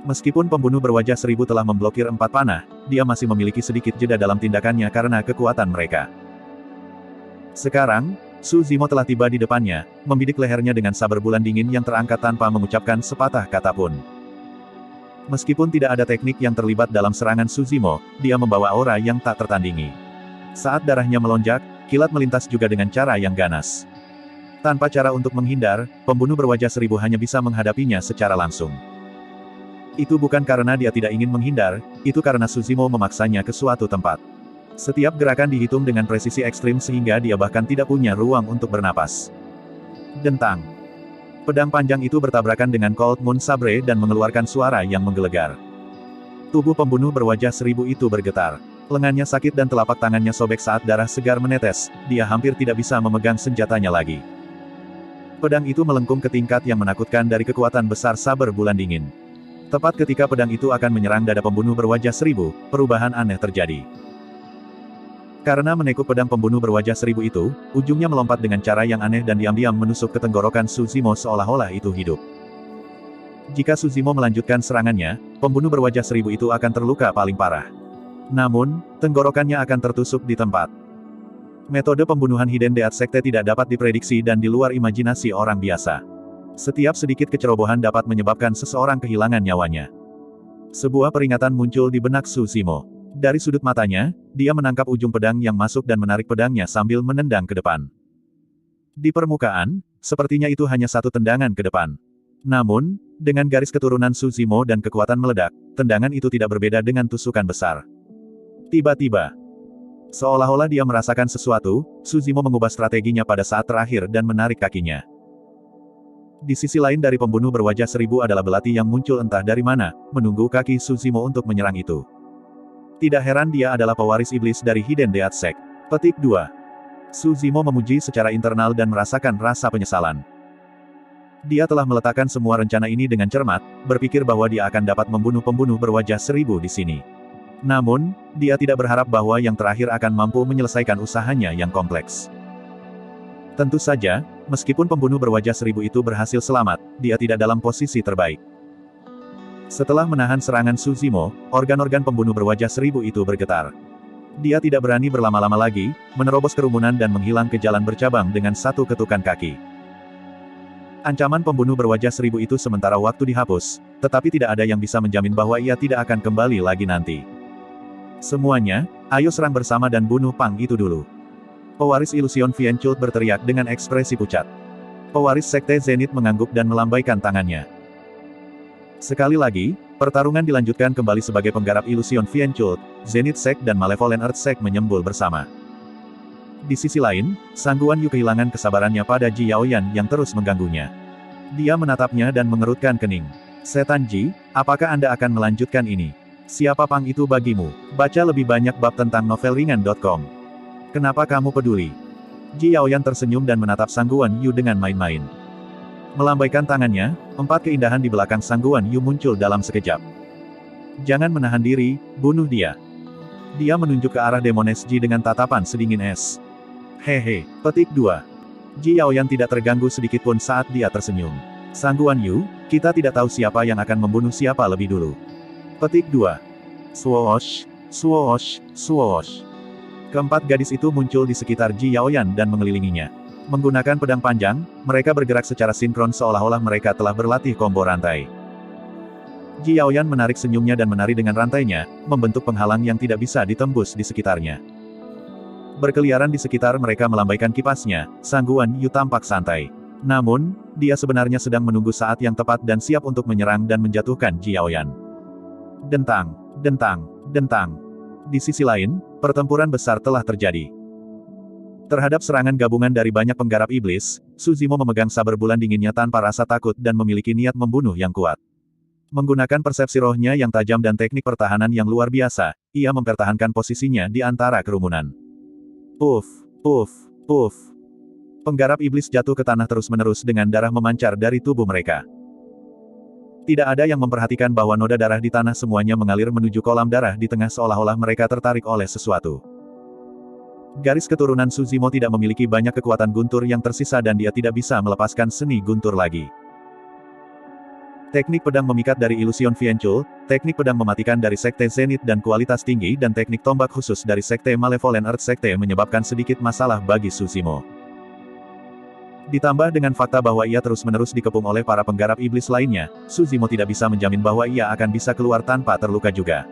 Meskipun pembunuh berwajah seribu telah memblokir 4 panah, dia masih memiliki sedikit jeda dalam tindakannya karena kekuatan mereka. Sekarang, Su Zimo telah tiba di depannya, membidik lehernya dengan saber bulan dingin yang terangkat tanpa mengucapkan sepatah kata pun. Meskipun tidak ada teknik yang terlibat dalam serangan Su Zimo, dia membawa aura yang tak tertandingi. Saat darahnya melonjak, kilat melintas juga dengan cara yang ganas. Tanpa cara untuk menghindar, pembunuh berwajah seribu hanya bisa menghadapinya secara langsung. Itu bukan karena dia tidak ingin menghindar, itu karena Su Zimo memaksanya ke suatu tempat. Setiap gerakan dihitung dengan presisi ekstrim sehingga dia bahkan tidak punya ruang untuk bernapas. Dentang. Pedang panjang itu bertabrakan dengan Cold Moon Sabre dan mengeluarkan suara yang menggelegar. Tubuh pembunuh berwajah seribu itu bergetar. Lengannya sakit dan telapak tangannya sobek saat darah segar menetes, dia hampir tidak bisa memegang senjatanya lagi. Pedang itu melengkung ke tingkat yang menakutkan dari kekuatan besar saber bulan dingin. Tepat ketika pedang itu akan menyerang dada pembunuh berwajah seribu, perubahan aneh terjadi. Karena menekuk pedang pembunuh berwajah seribu itu, ujungnya melompat dengan cara yang aneh dan diam-diam menusuk ke tenggorokan Su Zimo seolah-olah itu hidup. Jika Su Zimo melanjutkan serangannya, pembunuh berwajah seribu itu akan terluka paling parah. Namun, tenggorokannya akan tertusuk di tempat. Metode pembunuhan Hiden Death Sekte tidak dapat diprediksi dan di luar imajinasi orang biasa. Setiap sedikit kecerobohan dapat menyebabkan seseorang kehilangan nyawanya. Sebuah peringatan muncul di benak Su Zimo. Dari sudut matanya, dia menangkap ujung pedang yang masuk dan menarik pedangnya sambil menendang ke depan. Di permukaan, sepertinya itu hanya satu tendangan ke depan. Namun, dengan garis keturunan Su Zimo dan kekuatan meledak, tendangan itu tidak berbeda dengan tusukan besar. Tiba-tiba, seolah-olah dia merasakan sesuatu, Su Zimo mengubah strateginya pada saat terakhir dan menarik kakinya. Di sisi lain dari pembunuh berwajah seribu adalah belati yang muncul entah dari mana, menunggu kaki Su Zimo untuk menyerang itu. Tidak heran dia adalah pewaris iblis dari Hiden Death Sect. Petik 2. Su Zimo memuji secara internal dan merasakan rasa penyesalan. Dia telah meletakkan semua rencana ini dengan cermat, berpikir bahwa dia akan dapat membunuh pembunuh berwajah seribu di sini. Namun, dia tidak berharap bahwa yang terakhir akan mampu menyelesaikan usahanya yang kompleks. Tentu saja, meskipun pembunuh berwajah seribu itu berhasil selamat, dia tidak dalam posisi terbaik. Setelah menahan serangan Su Zimo, organ-organ pembunuh berwajah seribu itu bergetar. Dia tidak berani berlama-lama lagi, menerobos kerumunan dan menghilang ke jalan bercabang dengan satu ketukan kaki. Ancaman pembunuh berwajah seribu itu sementara waktu dihapus, tetapi tidak ada yang bisa menjamin bahwa ia tidak akan kembali lagi nanti. Semuanya, ayo serang bersama dan bunuh Pang itu dulu. Pewaris Illusion Fienchult berteriak dengan ekspresi pucat. Pewaris Sekte Zenith mengangguk dan melambaikan tangannya. Sekali lagi, pertarungan dilanjutkan kembali sebagai penggarap Illusion Fienchult, Zenith Sect dan Malevolent Earth Sect menyembul bersama. Di sisi lain, Sang Guan Yu kehilangan kesabarannya pada Ji Yaoyan yang terus mengganggunya. Dia menatapnya dan mengerutkan kening. Setan Ji, apakah Anda akan melanjutkan ini? Siapa Pang itu bagimu? Baca lebih banyak bab tentang novelringan.com. Kenapa kamu peduli? Ji Yaoyan tersenyum dan menatap Sangguan Yu dengan main-main. Melambaikan tangannya, 4 keindahan di belakang Sangguan Yu muncul dalam sekejap. Jangan menahan diri, bunuh dia. Dia menunjuk ke arah Demones Ji dengan tatapan sedingin es. Hehe, petik 2. Ji Yaoyan tidak terganggu sedikitpun saat dia tersenyum. Sangguan Yu, kita tidak tahu siapa yang akan membunuh siapa lebih dulu. Petik 2. Swoosh, swoosh, swoosh. Keempat gadis itu muncul di sekitar Ji Yaoyan dan mengelilinginya. Menggunakan pedang panjang, mereka bergerak secara sinkron seolah-olah mereka telah berlatih combo rantai. Ji Yaoyan menarik senyumnya dan menari dengan rantainya, membentuk penghalang yang tidak bisa ditembus di sekitarnya. Berkeliaran di sekitar mereka melambaikan kipasnya, Sangguan Yu tampak santai. Namun, dia sebenarnya sedang menunggu saat yang tepat dan siap untuk menyerang dan menjatuhkan Ji Yaoyan. Dentang, dentang, dentang. Di sisi lain, pertempuran besar telah terjadi. Terhadap serangan gabungan dari banyak penggarap iblis, Su Zimo memegang saber bulan dinginnya tanpa rasa takut dan memiliki niat membunuh yang kuat. Menggunakan persepsi rohnya yang tajam dan teknik pertahanan yang luar biasa, ia mempertahankan posisinya di antara kerumunan. Puff, puff, puff. Penggarap iblis jatuh ke tanah terus-menerus dengan darah memancar dari tubuh mereka. Tidak ada yang memperhatikan bahwa noda darah di tanah semuanya mengalir menuju kolam darah di tengah seolah-olah mereka tertarik oleh sesuatu. Garis keturunan Su Zimo tidak memiliki banyak kekuatan guntur yang tersisa dan dia tidak bisa melepaskan seni guntur lagi. Teknik pedang memikat dari Illusion Fienchul, teknik pedang mematikan dari Sekte Zenith dan kualitas tinggi dan teknik tombak khusus dari Sekte Malevolent Earth Sekte menyebabkan sedikit masalah bagi Su Zimo. Ditambah dengan fakta bahwa ia terus-menerus dikepung oleh para penggarap iblis lainnya, Su Zimo tidak bisa menjamin bahwa ia akan bisa keluar tanpa terluka juga.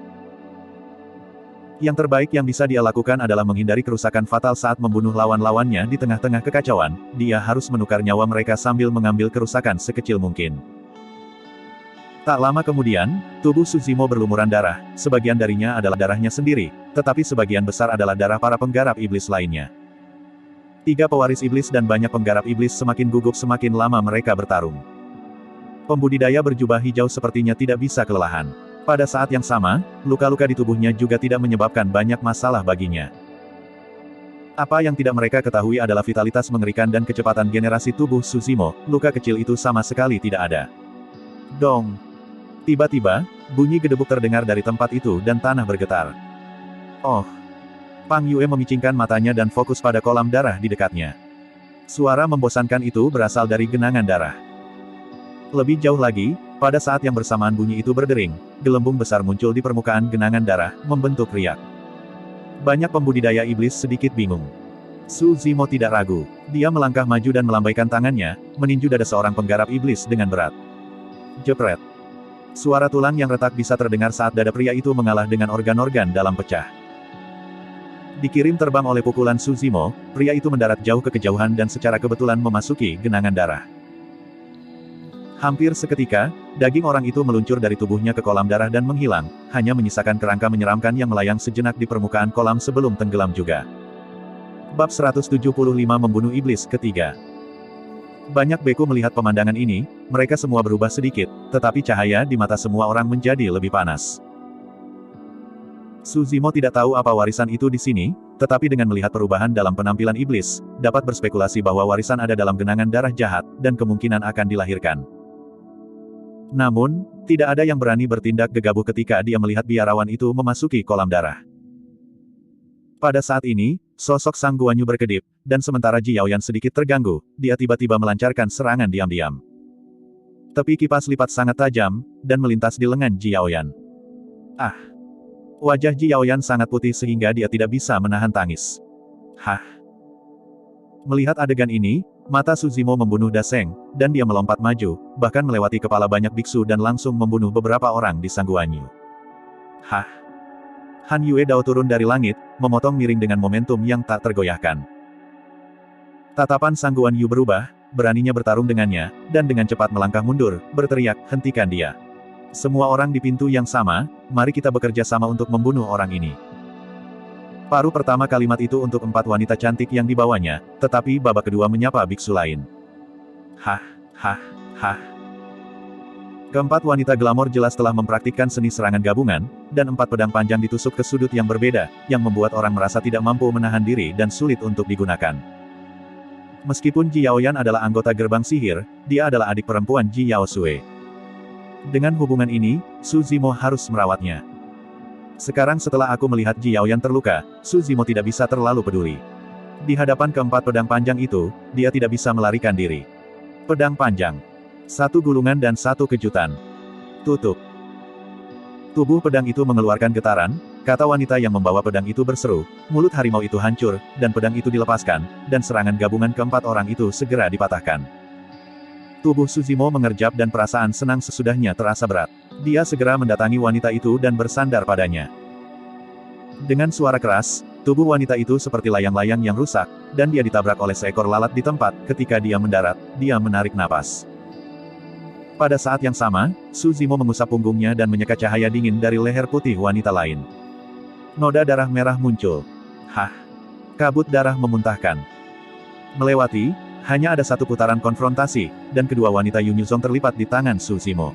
Yang terbaik yang bisa dia lakukan adalah menghindari kerusakan fatal saat membunuh lawan-lawannya di tengah-tengah kekacauan, dia harus menukar nyawa mereka sambil mengambil kerusakan sekecil mungkin. Tak lama kemudian, tubuh Su Zimo berlumuran darah, sebagian darinya adalah darahnya sendiri, tetapi sebagian besar adalah darah para penggarap iblis lainnya. 3 pewaris iblis dan banyak penggarap iblis semakin gugup semakin lama mereka bertarung. Pembudidaya berjubah hijau sepertinya tidak bisa kelelahan. Pada saat yang sama, luka-luka di tubuhnya juga tidak menyebabkan banyak masalah baginya. Apa yang tidak mereka ketahui adalah vitalitas mengerikan dan kecepatan generasi tubuh Su Zimo, luka kecil itu sama sekali tidak ada. Dong! Tiba-tiba, bunyi gedebuk terdengar dari tempat itu dan tanah bergetar. Oh! Pang Yue memicingkan matanya dan fokus pada kolam darah di dekatnya. Suara membosankan itu berasal dari genangan darah. Lebih jauh lagi, pada saat yang bersamaan bunyi itu berdering, gelembung besar muncul di permukaan genangan darah, membentuk riak. Banyak pembudidaya iblis sedikit bingung. Su Zimo tidak ragu. Dia melangkah maju dan melambaikan tangannya, meninju dada seorang penggarap iblis dengan berat. Jepret. Suara tulang yang retak bisa terdengar saat dada pria itu mengalah dengan organ-organ dalam pecah. Dikirim terbang oleh pukulan Su Zimo, pria itu mendarat jauh ke kejauhan dan secara kebetulan memasuki genangan darah. Hampir seketika, daging orang itu meluncur dari tubuhnya ke kolam darah dan menghilang, hanya menyisakan kerangka menyeramkan yang melayang sejenak di permukaan kolam sebelum tenggelam juga. Bab 175 Membunuh Iblis Ketiga. Banyak beku melihat pemandangan ini, mereka semua berubah sedikit, tetapi cahaya di mata semua orang menjadi lebih panas. Su Zimo tidak tahu apa warisan itu di sini, tetapi dengan melihat perubahan dalam penampilan iblis, dapat berspekulasi bahwa warisan ada dalam genangan darah jahat, dan kemungkinan akan dilahirkan. Namun, tidak ada yang berani bertindak gegabah ketika dia melihat biarawan itu memasuki kolam darah. Pada saat ini, sosok Sang Guanyu berkedip, dan sementara Ji Yaoyan sedikit terganggu, dia tiba-tiba melancarkan serangan diam-diam. Tepi kipas lipat sangat tajam, dan melintas di lengan Ji Yaoyan. Ah! Wajah Ji Yaoyan sangat putih sehingga dia tidak bisa menahan tangis. Hah! Melihat adegan ini, mata Su Zimo membunuh Daseng, dan dia melompat maju, bahkan melewati kepala banyak biksu dan langsung membunuh beberapa orang di Sang Guanyu. Hah! Han Yue Dao turun dari langit, memotong miring dengan momentum yang tak tergoyahkan. Tatapan Sang Guanyu berubah, beraninya bertarung dengannya, dan dengan cepat melangkah mundur, berteriak, hentikan dia. Semua orang di pintu yang sama, mari kita bekerja sama untuk membunuh orang ini. Paruh pertama kalimat itu untuk 4 wanita cantik yang dibawanya, tetapi babak kedua menyapa biksu lain. Hah, hah, hah. Keempat wanita glamor jelas telah mempraktikkan seni serangan gabungan, dan 4 pedang panjang ditusuk ke sudut yang berbeda, yang membuat orang merasa tidak mampu menahan diri dan sulit untuk digunakan. Meskipun Ji Yaoyan adalah anggota gerbang sihir, dia adalah adik perempuan Ji Yaosue. Dengan hubungan ini, Su Zimo harus merawatnya. Sekarang setelah aku melihat Ji Yaoyan terluka, Su Zimo tidak bisa terlalu peduli. Di hadapan keempat pedang panjang itu, dia tidak bisa melarikan diri. Pedang panjang. 1 gulungan dan 1 kejutan. Tutup. Tubuh pedang itu mengeluarkan getaran, kata wanita yang membawa pedang itu berseru, mulut harimau itu hancur, dan pedang itu dilepaskan, dan serangan gabungan keempat orang itu segera dipatahkan. Tubuh Su Zimo mengerjap dan perasaan senang sesudahnya terasa berat. Dia segera mendatangi wanita itu dan bersandar padanya. Dengan suara keras, tubuh wanita itu seperti layang-layang yang rusak, dan dia ditabrak oleh seekor lalat di tempat. Ketika dia mendarat, dia menarik napas. Pada saat yang sama, Su Zimo mengusap punggungnya dan menyeka cahaya dingin dari leher putih wanita lain. Noda darah merah muncul. Hah! Kabut darah memuntahkan. Melewati, hanya ada 1 putaran konfrontasi, dan kedua wanita Yunyuzong terlipat di tangan Su Zimo.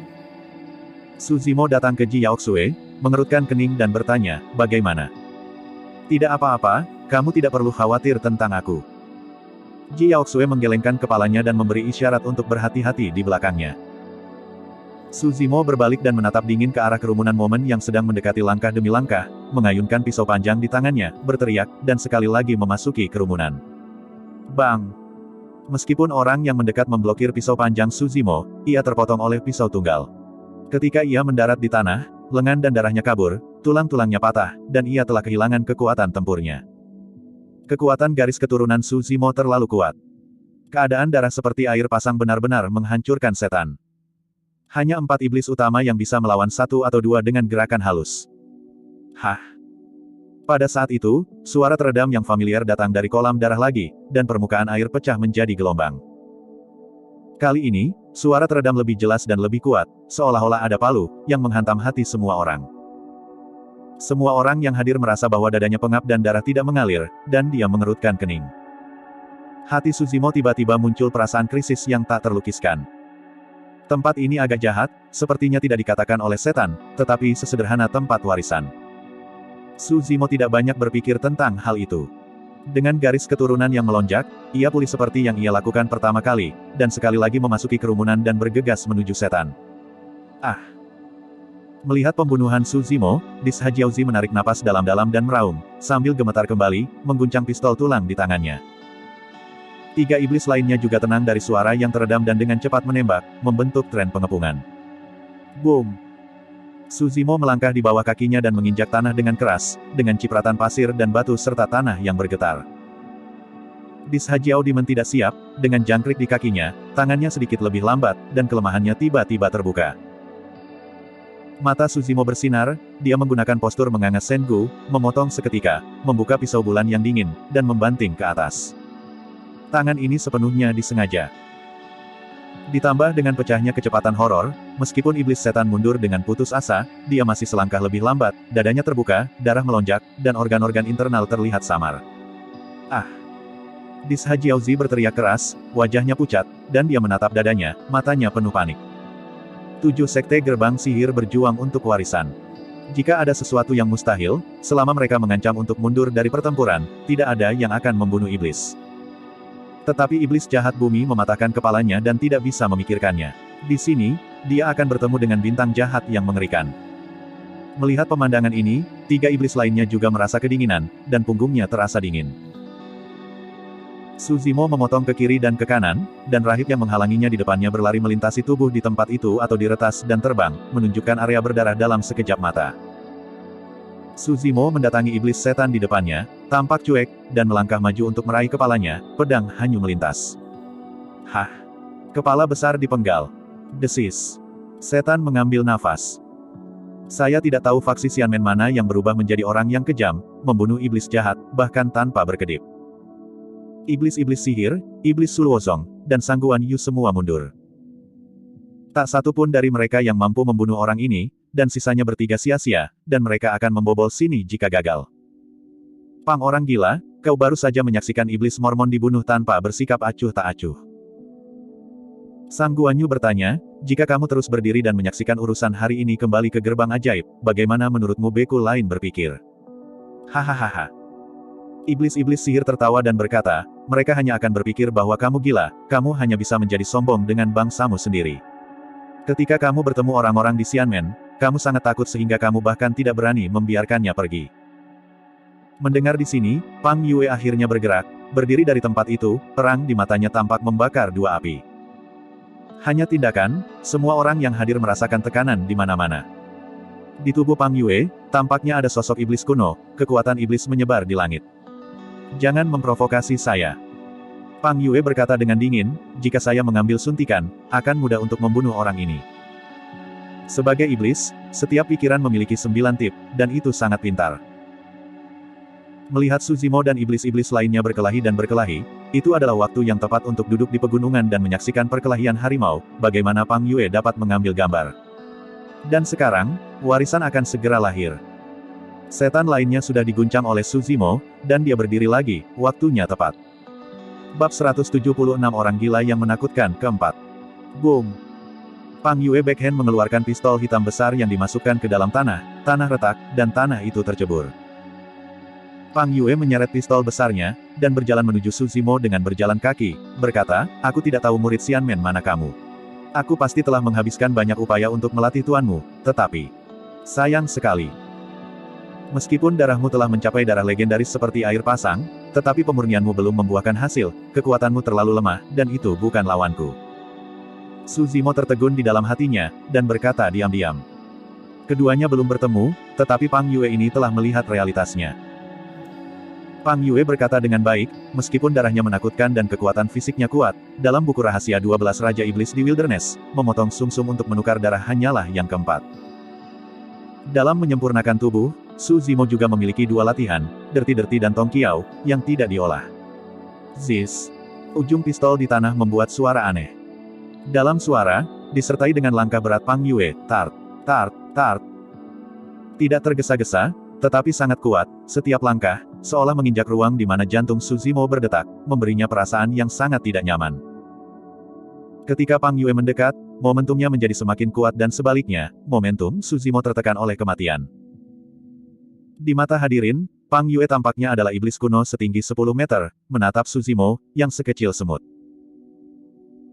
Su Zimo datang ke Ji Yaoxue, mengerutkan kening dan bertanya, bagaimana? Tidak apa-apa, kamu tidak perlu khawatir tentang aku. Ji Yaoxue menggelengkan kepalanya dan memberi isyarat untuk berhati-hati di belakangnya. Su Zimo berbalik dan menatap dingin ke arah kerumunan momen yang sedang mendekati langkah demi langkah, mengayunkan pisau panjang di tangannya, berteriak, dan sekali lagi memasuki kerumunan. Bang! Meskipun orang yang mendekat memblokir pisau panjang Su Zimo, ia terpotong oleh pisau tunggal. Ketika ia mendarat di tanah, lengan dan darahnya kabur, tulang-tulangnya patah, dan ia telah kehilangan kekuatan tempurnya. Kekuatan garis keturunan Su Zimo terlalu kuat. Keadaan darah seperti air pasang benar-benar menghancurkan setan. Hanya 4 iblis utama yang bisa melawan 1 atau 2 dengan gerakan halus. Hah! Pada saat itu, suara teredam yang familiar datang dari kolam darah lagi, dan permukaan air pecah menjadi gelombang. Kali ini, suara teredam lebih jelas dan lebih kuat, seolah-olah ada palu, yang menghantam hati semua orang. Semua orang yang hadir merasa bahwa dadanya pengap dan darah tidak mengalir, dan dia mengerutkan kening. Hati Su Zimo tiba-tiba muncul perasaan krisis yang tak terlukiskan. Tempat ini agak jahat, sepertinya tidak dikatakan oleh setan, tetapi sesederhana tempat warisan. Su Zimo tidak banyak berpikir tentang hal itu. Dengan garis keturunan yang melonjak, ia pulih seperti yang ia lakukan pertama kali, dan sekali lagi memasuki kerumunan dan bergegas menuju setan. Ah! Melihat pembunuhan Su Zimo, Dis Hajiaozi menarik napas dalam-dalam dan meraung, sambil gemetar kembali, mengguncang pistol tulang di tangannya. 3 iblis lainnya juga tenang dari suara yang teredam dan dengan cepat menembak, membentuk tren pengepungan. Boom! Su Zimo melangkah di bawah kakinya dan menginjak tanah dengan keras, dengan cipratan pasir dan batu serta tanah yang bergetar. Dis Hajiaozi tidak siap, dengan jangkrik di kakinya, tangannya sedikit lebih lambat, dan kelemahannya tiba-tiba terbuka. Mata Su Zimo bersinar, dia menggunakan postur menganga Sengu, memotong seketika, membuka pisau bulan yang dingin, dan membanting ke atas. Tangan ini sepenuhnya disengaja. Ditambah dengan pecahnya kecepatan horor, meskipun iblis setan mundur dengan putus asa, dia masih selangkah lebih lambat, dadanya terbuka, darah melonjak, dan organ-organ internal terlihat samar. Ah! Dis Hajiaozi berteriak keras, wajahnya pucat, dan dia menatap dadanya, matanya penuh panik. 7 sekte gerbang sihir berjuang untuk warisan. Jika ada sesuatu yang mustahil, selama mereka mengancam untuk mundur dari pertempuran, tidak ada yang akan membunuh iblis. Tetapi iblis jahat bumi mematahkan kepalanya dan tidak bisa memikirkannya. Di sini, dia akan bertemu dengan bintang jahat yang mengerikan. Melihat pemandangan ini, 3 iblis lainnya juga merasa kedinginan, dan punggungnya terasa dingin. Su Zimo memotong ke kiri dan ke kanan, dan rahib yang menghalanginya di depannya berlari melintasi tubuh di tempat itu atau diretas dan terbang, menunjukkan area berdarah dalam sekejap mata. Su Zimo mendatangi iblis setan di depannya, tampak cuek, dan melangkah maju untuk meraih kepalanya, pedang hanyut melintas. Hah! Kepala besar dipenggal. Desis. Setan mengambil nafas. Saya tidak tahu faksi Xianmen mana yang berubah menjadi orang yang kejam, membunuh iblis jahat, bahkan tanpa berkedip. Iblis-iblis sihir, iblis Suluozong, dan Sangguan Yu semua mundur. Tak satu pun dari mereka yang mampu membunuh orang ini, dan sisanya bertiga sia-sia, dan mereka akan membobol sini jika gagal. Pang orang gila, kau baru saja menyaksikan iblis Mormon dibunuh tanpa bersikap acuh tak acuh. Sang Guanyu bertanya, jika kamu terus berdiri dan menyaksikan urusan hari ini kembali ke gerbang ajaib, bagaimana menurutmu beku lain berpikir? Hahaha. Iblis-iblis sihir tertawa dan berkata, mereka hanya akan berpikir bahwa kamu gila, kamu hanya bisa menjadi sombong dengan bangsamu sendiri. Ketika kamu bertemu orang-orang di Xianmen, kamu sangat takut sehingga kamu bahkan tidak berani membiarkannya pergi. Mendengar di sini, Pang Yue akhirnya bergerak, berdiri dari tempat itu, terang di matanya tampak membakar dua api. Hanya tindakan, semua orang yang hadir merasakan tekanan di mana-mana. Di tubuh Pang Yue, tampaknya ada sosok iblis kuno, kekuatan iblis menyebar di langit. Jangan memprovokasi saya. Pang Yue berkata dengan dingin, jika saya mengambil suntikan, akan mudah untuk membunuh orang ini. Sebagai iblis, setiap pikiran memiliki 9 tip, dan itu sangat pintar. Melihat Su Zimo dan iblis-iblis lainnya berkelahi dan berkelahi, itu adalah waktu yang tepat untuk duduk di pegunungan dan menyaksikan perkelahian harimau, bagaimana Pang Yue dapat mengambil gambar. Dan sekarang, warisan akan segera lahir. Setan lainnya sudah diguncang oleh Su Zimo, dan dia berdiri lagi, waktunya tepat. Bab 176 orang gila yang menakutkan keempat. Boom! Pang Yue backhand mengeluarkan pistol hitam besar yang dimasukkan ke dalam tanah retak, dan tanah itu tercebur. Pang Yue menyeret pistol besarnya, dan berjalan menuju Su Zimo dengan berjalan kaki, berkata, aku tidak tahu murid Xianmen mana kamu. Aku pasti telah menghabiskan banyak upaya untuk melatih tuanmu, tetapi... sayang sekali. Meskipun darahmu telah mencapai darah legendaris seperti air pasang, tetapi pemurnianmu belum membuahkan hasil, kekuatanmu terlalu lemah, dan itu bukan lawanku. Su Zimo tertegun di dalam hatinya, dan berkata diam-diam. Keduanya belum bertemu, tetapi Pang Yue ini telah melihat realitasnya. Pang Yue berkata dengan baik, meskipun darahnya menakutkan dan kekuatan fisiknya kuat, dalam buku rahasia 12 Raja Iblis di Wilderness, memotong sumsum untuk menukar darah hanyalah yang keempat. Dalam menyempurnakan tubuh, Su Zimo juga memiliki dua latihan, Derti-Derti dan Tong Kiao, yang tidak diolah. Ziz. Ujung pistol di tanah membuat suara aneh. Dalam suara, disertai dengan langkah berat Pang Yue, tart, tart, tart. Tidak tergesa-gesa, tetapi sangat kuat, setiap langkah, seolah menginjak ruang di mana jantung Su Zimo berdetak, memberinya perasaan yang sangat tidak nyaman. Ketika Pang Yue mendekat, momentumnya menjadi semakin kuat dan sebaliknya, momentum Su Zimo tertekan oleh kematian. Di mata hadirin, Pang Yue tampaknya adalah iblis kuno setinggi 10 meter, menatap Su Zimo, yang sekecil semut.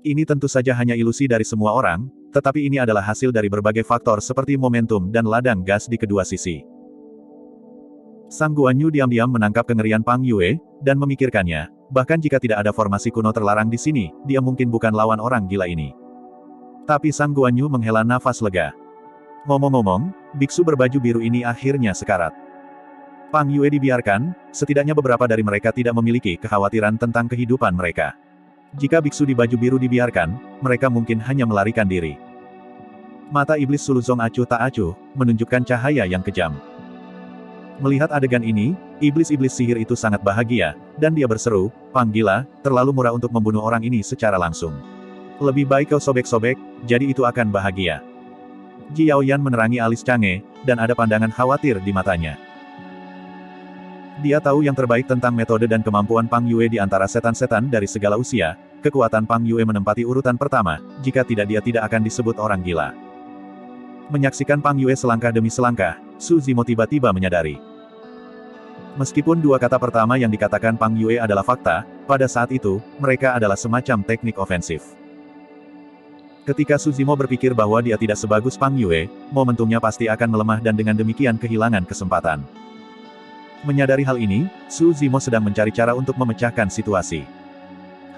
Ini tentu saja hanya ilusi dari semua orang, tetapi ini adalah hasil dari berbagai faktor seperti momentum dan ladang gas di kedua sisi. Sang Guan Yu diam-diam menangkap kengerian Pang Yue, dan memikirkannya, bahkan jika tidak ada formasi kuno terlarang di sini, dia mungkin bukan lawan orang gila ini. Tapi Sang Guan Yu menghela nafas lega. Ngomong-ngomong, biksu berbaju biru ini akhirnya sekarat. Pang Yue dibiarkan, setidaknya beberapa dari mereka tidak memiliki kekhawatiran tentang kehidupan mereka. Jika biksu di baju biru dibiarkan, mereka mungkin hanya melarikan diri. Mata iblis Suluzong acuh tak acuh, menunjukkan cahaya yang kejam. Melihat adegan ini, iblis-iblis sihir itu sangat bahagia, dan dia berseru, Pang gila, terlalu murah untuk membunuh orang ini secara langsung. Lebih baik kau sobek-sobek, jadi itu akan bahagia. Ji Yaoyan menerangi alis Chang'e, dan ada pandangan khawatir di matanya. Dia tahu yang terbaik tentang metode dan kemampuan Pang Yue di antara setan-setan dari segala usia, kekuatan Pang Yue menempati urutan pertama, jika tidak dia tidak akan disebut orang gila. Menyaksikan Pang Yue selangkah demi selangkah, Su Zimo tiba-tiba menyadari. Meskipun dua kata pertama yang dikatakan Pang Yue adalah fakta, pada saat itu, mereka adalah semacam teknik ofensif. Ketika Su Zimo berpikir bahwa dia tidak sebagus Pang Yue, momentumnya pasti akan melemah dan dengan demikian kehilangan kesempatan. Menyadari hal ini, Su Zimo sedang mencari cara untuk memecahkan situasi.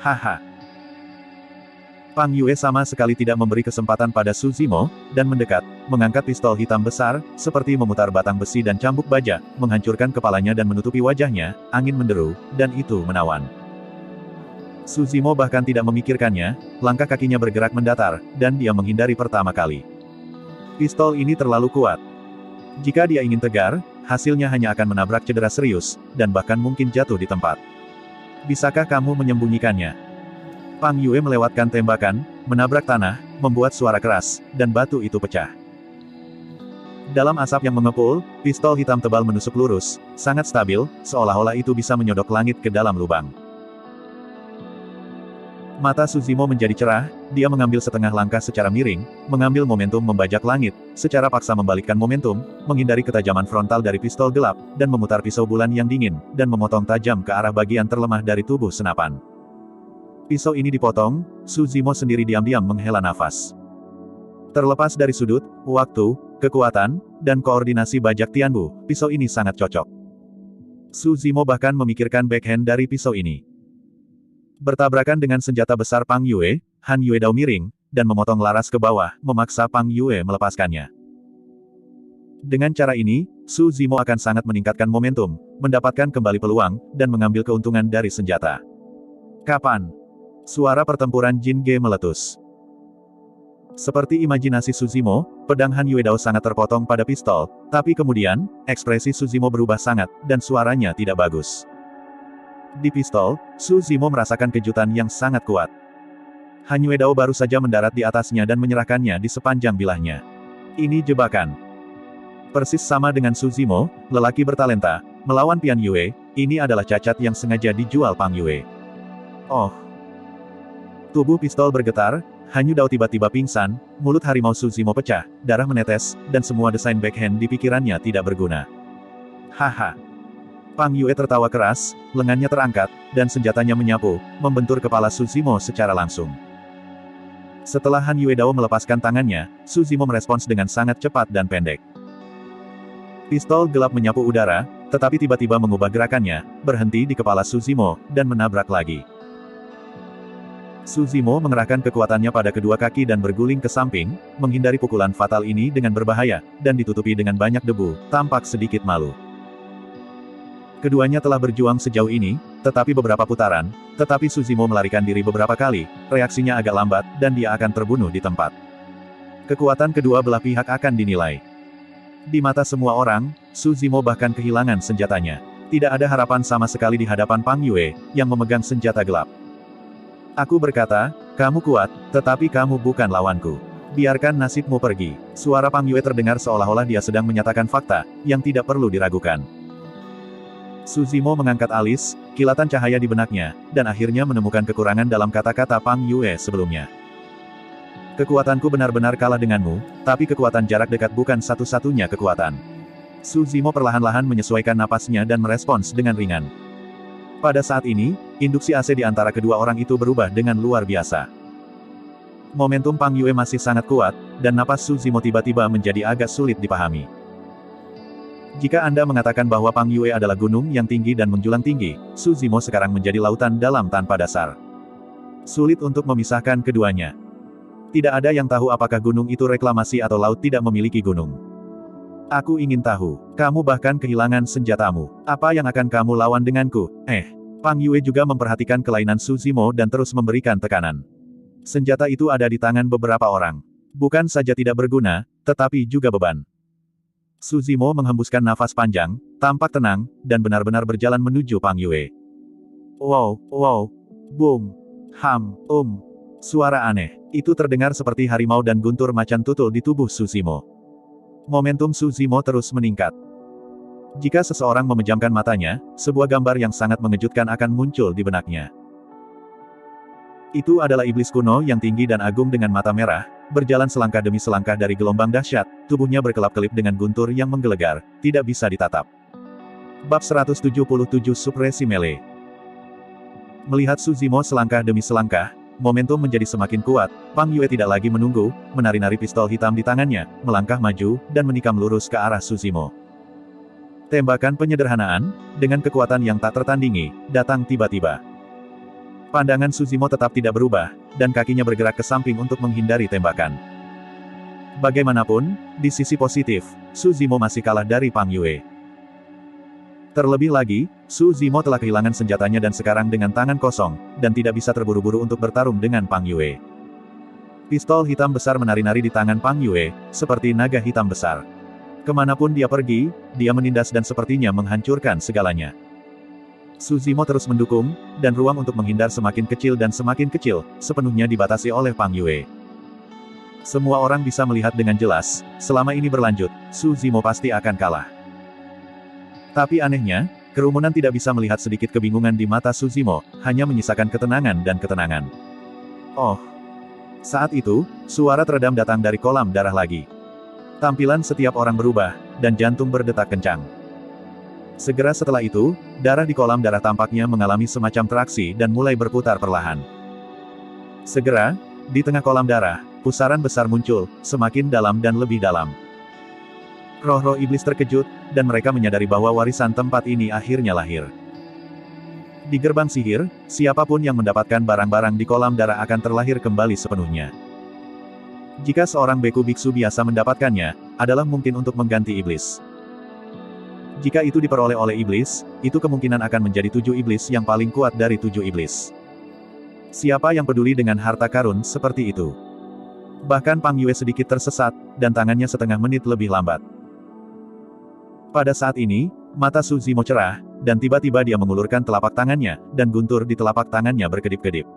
Haha. Pang Yue sama sekali tidak memberi kesempatan pada Su Zimo, dan mendekat, mengangkat pistol hitam besar, seperti memutar batang besi dan cambuk baja, menghancurkan kepalanya dan menutupi wajahnya, angin menderu, dan itu menawan. Su Zimo bahkan tidak memikirkannya, langkah kakinya bergerak mendatar, dan dia menghindari pertama kali. Pistol ini terlalu kuat. Jika dia ingin tegar, hasilnya hanya akan menabrak cedera serius, dan bahkan mungkin jatuh di tempat. Bisakah kamu menyembunyikannya? Pang Yue melewatkan tembakan, menabrak tanah, membuat suara keras, dan batu itu pecah. Dalam asap yang mengepul, pistol hitam tebal menusuk lurus, sangat stabil, seolah-olah itu bisa menyodok langit ke dalam lubang. Mata Suzimo menjadi cerah, dia mengambil setengah langkah secara miring, mengambil momentum membajak langit, secara paksa membalikkan momentum, menghindari ketajaman frontal dari pistol gelap, dan memutar pisau bulan yang dingin, dan memotong tajam ke arah bagian terlemah dari tubuh senapan. Pisau ini dipotong, Suzimo sendiri diam-diam menghela nafas. Terlepas dari sudut, waktu, kekuatan, dan koordinasi bajak Tianbu, pisau ini sangat cocok. Suzimo bahkan memikirkan backhand dari pisau ini. Bertabrakan dengan senjata besar Pang Yue, Han Yue Dao miring, dan memotong laras ke bawah, memaksa Pang Yue melepaskannya. Dengan cara ini, Suzimo akan sangat meningkatkan momentum, mendapatkan kembali peluang, dan mengambil keuntungan dari senjata. Kapan? Suara pertempuran Jin Ge meletus. Seperti imajinasi Suzimo, pedang Han Yue Dao sangat terpotong pada pistol, tapi kemudian, ekspresi Suzimo berubah sangat, dan suaranya tidak bagus. Di pistol, Suzimo merasakan kejutan yang sangat kuat. Han Yue Dao baru saja mendarat di atasnya dan menyerahkannya di sepanjang bilahnya. Ini jebakan. Persis sama dengan Suzimo, lelaki bertalenta, melawan Pian Yue, ini adalah cacat yang sengaja dijual Pang Yue. Oh! Tubuh pistol bergetar, Han Yue Dao tiba-tiba pingsan, mulut harimau Suzimo pecah, darah menetes, dan semua desain backhand di pikirannya tidak berguna. Haha! Pang Yue tertawa keras, lengannya terangkat, dan senjatanya menyapu, membentur kepala Suzimo secara langsung. Setelah Han Yue Dao melepaskan tangannya, Suzimo merespons dengan sangat cepat dan pendek. Pistol gelap menyapu udara, tetapi tiba-tiba mengubah gerakannya, berhenti di kepala Suzimo, dan menabrak lagi. Suzimo mengerahkan kekuatannya pada kedua kaki dan berguling ke samping, menghindari pukulan fatal ini dengan berbahaya, dan ditutupi dengan banyak debu, tampak sedikit malu. Keduanya telah berjuang sejauh ini, tetapi beberapa putaran, tetapi Suzimo melarikan diri beberapa kali, reaksinya agak lambat, dan dia akan terbunuh di tempat. Kekuatan kedua belah pihak akan dinilai. Di mata semua orang, Suzimo bahkan kehilangan senjatanya. Tidak ada harapan sama sekali di hadapan Pang Yue, yang memegang senjata gelap. Aku berkata, kamu kuat, tetapi kamu bukan lawanku. Biarkan nasibmu pergi. Suara Pang Yue terdengar seolah-olah dia sedang menyatakan fakta, yang tidak perlu diragukan. Suzimo mengangkat alis, kilatan cahaya di benaknya, dan akhirnya menemukan kekurangan dalam kata-kata Pang Yue sebelumnya. Kekuatanku benar-benar kalah denganmu, tapi kekuatan jarak dekat bukan satu-satunya kekuatan. Suzimo perlahan-lahan menyesuaikan napasnya dan merespons dengan ringan. Pada saat ini, induksi AC di antara kedua orang itu berubah dengan luar biasa. Momentum Pang Yue masih sangat kuat, dan napas Suzimo tiba-tiba menjadi agak sulit dipahami. Jika Anda mengatakan bahwa Pang Yue adalah gunung yang tinggi dan menjulang tinggi, Suzimo sekarang menjadi lautan dalam tanpa dasar. Sulit untuk memisahkan keduanya. Tidak ada yang tahu apakah gunung itu reklamasi atau laut tidak memiliki gunung. Aku ingin tahu, kamu bahkan kehilangan senjatamu. Apa yang akan kamu lawan denganku? Pang Yue juga memperhatikan kelainan Suzimo dan terus memberikan tekanan. Senjata itu ada di tangan beberapa orang. Bukan saja tidak berguna, tetapi juga beban. Suzimo menghembuskan nafas panjang, tampak tenang, dan benar-benar berjalan menuju Pang Yue. Wow, boom, ham, suara aneh. Itu terdengar seperti harimau dan guntur macan tutul di tubuh Suzimo. Momentum Suzimo terus meningkat. Jika seseorang memejamkan matanya, sebuah gambar yang sangat mengejutkan akan muncul di benaknya. Itu adalah iblis kuno yang tinggi dan agung dengan mata merah, berjalan selangkah demi selangkah dari gelombang dahsyat, tubuhnya berkelap-kelip dengan guntur yang menggelegar, tidak bisa ditatap. Bab 177 Supresi Melee. Melihat Suzimo selangkah demi selangkah, momentum menjadi semakin kuat, Pang Yue tidak lagi menunggu, menari-nari pistol hitam di tangannya, melangkah maju, dan menikam lurus ke arah Suzimo. Tembakan penyederhanaan, dengan kekuatan yang tak tertandingi, datang tiba-tiba. Pandangan Suzimo tetap tidak berubah, dan kakinya bergerak ke samping untuk menghindari tembakan. Bagaimanapun, di sisi positif, Suzimo masih kalah dari Pang Yue. Terlebih lagi, Suzimo telah kehilangan senjatanya dan sekarang dengan tangan kosong, dan tidak bisa terburu-buru untuk bertarung dengan Pang Yue. Pistol hitam besar menari-nari di tangan Pang Yue, seperti naga hitam besar. Kemanapun dia pergi, dia menindas dan sepertinya menghancurkan segalanya. Suzimo terus mendukung, dan ruang untuk menghindar semakin kecil dan semakin kecil, sepenuhnya dibatasi oleh Pang Yue. Semua orang bisa melihat dengan jelas, selama ini berlanjut, Suzimo pasti akan kalah. Tapi anehnya, kerumunan tidak bisa melihat sedikit kebingungan di mata Suzimo, hanya menyisakan ketenangan dan ketenangan. Oh. Saat itu, suara teredam datang dari kolam darah lagi. Tampilan setiap orang berubah, dan jantung berdetak kencang. Segera setelah itu, darah di kolam darah tampaknya mengalami semacam traksi dan mulai berputar perlahan. Segera, di tengah kolam darah, pusaran besar muncul, semakin dalam dan lebih dalam. Roh-roh iblis terkejut, dan mereka menyadari bahwa warisan tempat ini akhirnya lahir. Di gerbang sihir, siapapun yang mendapatkan barang-barang di kolam darah akan terlahir kembali sepenuhnya. Jika seorang beku biksu biasa mendapatkannya, adalah mungkin untuk mengganti iblis. Jika itu diperoleh oleh iblis, itu kemungkinan akan menjadi 7 iblis yang paling kuat dari 7 iblis. Siapa yang peduli dengan harta karun seperti itu? Bahkan Pang Yue sedikit tersesat, dan tangannya setengah menit lebih lambat. Pada saat ini, mata Su Zimo cerah, dan tiba-tiba dia mengulurkan telapak tangannya, dan guntur di telapak tangannya berkedip-kedip.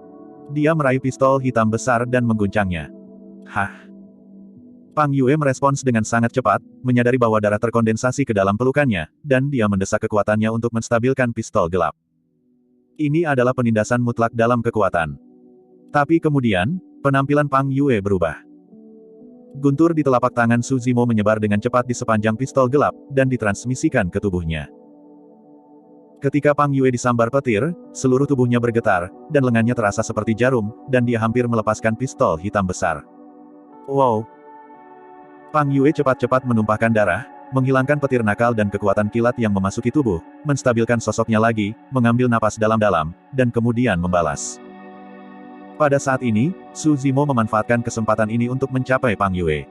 Dia meraih pistol hitam besar dan mengguncangnya. Hah? Pang Yue merespons dengan sangat cepat, menyadari bahwa darah terkondensasi ke dalam pelukannya, dan dia mendesak kekuatannya untuk menstabilkan pistol gelap. Ini adalah penindasan mutlak dalam kekuatan. Tapi kemudian, penampilan Pang Yue berubah. Guntur di telapak tangan Su Zimo menyebar dengan cepat di sepanjang pistol gelap, dan ditransmisikan ke tubuhnya. Ketika Pang Yue disambar petir, seluruh tubuhnya bergetar, dan lengannya terasa seperti jarum, dan dia hampir melepaskan pistol hitam besar. Wow! Pang Yue cepat-cepat menumpahkan darah, menghilangkan petir nakal dan kekuatan kilat yang memasuki tubuh, menstabilkan sosoknya lagi, mengambil napas dalam-dalam, dan kemudian membalas. Pada saat ini, Su Zimo memanfaatkan kesempatan ini untuk mencapai Pang Yue.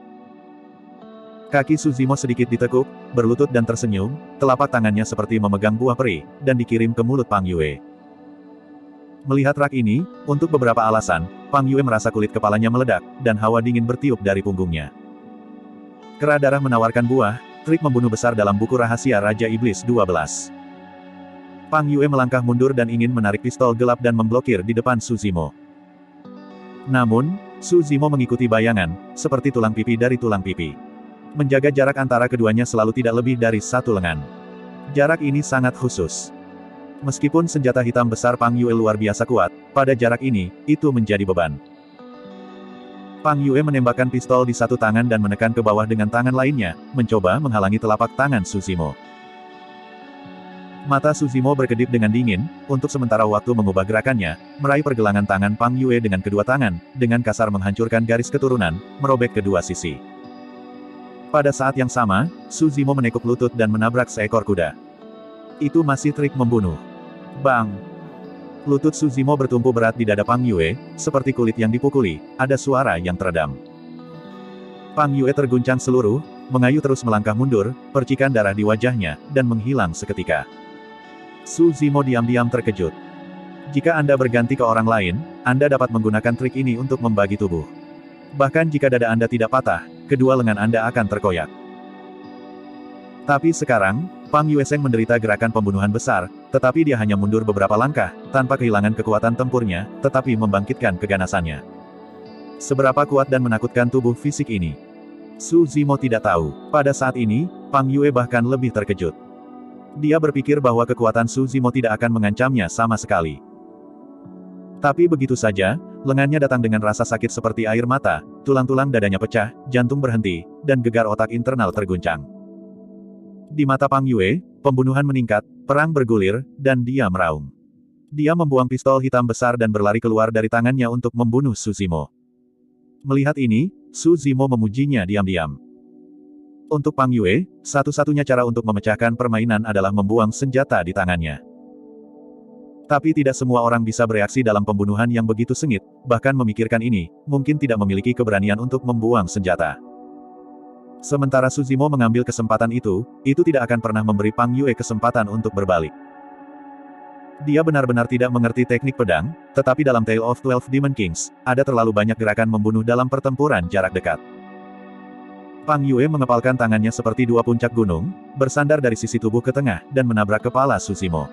Kaki Su Zimo sedikit ditekuk, berlutut dan tersenyum, telapak tangannya seperti memegang buah peri, dan dikirim ke mulut Pang Yue. Melihat rak ini, untuk beberapa alasan, Pang Yue merasa kulit kepalanya meledak, dan hawa dingin bertiup dari punggungnya. Kera darah menawarkan buah, trik membunuh besar dalam buku rahasia Raja Iblis 12. Pang Yue melangkah mundur dan ingin menarik pistol gelap dan memblokir di depan Su Zimo. Namun, Su Zimo mengikuti bayangan, seperti tulang pipi dari tulang pipi. Menjaga jarak antara keduanya selalu tidak lebih dari 1 lengan. Jarak ini sangat khusus. Meskipun senjata hitam besar Pang Yue luar biasa kuat, pada jarak ini, itu menjadi beban. Pang Yue menembakkan pistol di satu tangan dan menekan ke bawah dengan tangan lainnya, mencoba menghalangi telapak tangan Su Zimo. Mata Su Zimo berkedip dengan dingin, untuk sementara waktu mengubah gerakannya, meraih pergelangan tangan Pang Yue dengan kedua tangan, dengan kasar menghancurkan garis keturunan, merobek kedua sisi. Pada saat yang sama, Su Zimo menekuk lutut dan menabrak seekor kuda. Itu masih trik membunuh. Bang! Lutut Su Zimo bertumpu berat di dada Pang Yue, seperti kulit yang dipukuli, ada suara yang teredam. Pang Yue terguncang seluruh, mengayu terus melangkah mundur, percikan darah di wajahnya, dan menghilang seketika. Su Zimo diam-diam terkejut. Jika Anda berganti ke orang lain, Anda dapat menggunakan trik ini untuk membagi tubuh. Bahkan jika dada Anda tidak patah, kedua lengan Anda akan terkoyak. Tapi sekarang, Pang Yue Seng menderita gerakan pembunuhan besar, tetapi dia hanya mundur beberapa langkah, tanpa kehilangan kekuatan tempurnya, tetapi membangkitkan keganasannya. Seberapa kuat dan menakutkan tubuh fisik ini? Su Zimo tidak tahu. Pada saat ini, Pang Yue bahkan lebih terkejut. Dia berpikir bahwa kekuatan Su Zimo tidak akan mengancamnya sama sekali. Tapi begitu saja, lengannya datang dengan rasa sakit seperti air mata, tulang-tulang dadanya pecah, jantung berhenti, dan gegar otak internal terguncang. Di mata Pang Yue, pembunuhan meningkat, perang bergulir, dan dia meraung. Dia membuang pistol hitam besar dan berlari keluar dari tangannya untuk membunuh Su Zimo. Melihat ini, Su Zimo memujinya diam-diam. Untuk Pang Yue, satu-satunya cara untuk memecahkan permainan adalah membuang senjata di tangannya. Tapi tidak semua orang bisa bereaksi dalam pembunuhan yang begitu sengit, bahkan memikirkan ini, mungkin tidak memiliki keberanian untuk membuang senjata. Sementara Su Zimo mengambil kesempatan itu tidak akan pernah memberi Pang Yue kesempatan untuk berbalik. Dia benar-benar tidak mengerti teknik pedang, tetapi dalam Tale of 12 Demon Kings, ada terlalu banyak gerakan membunuh dalam pertempuran jarak dekat. Pang Yue mengepalkan tangannya seperti dua puncak gunung, bersandar dari sisi tubuh ke tengah, dan menabrak kepala Su Zimo.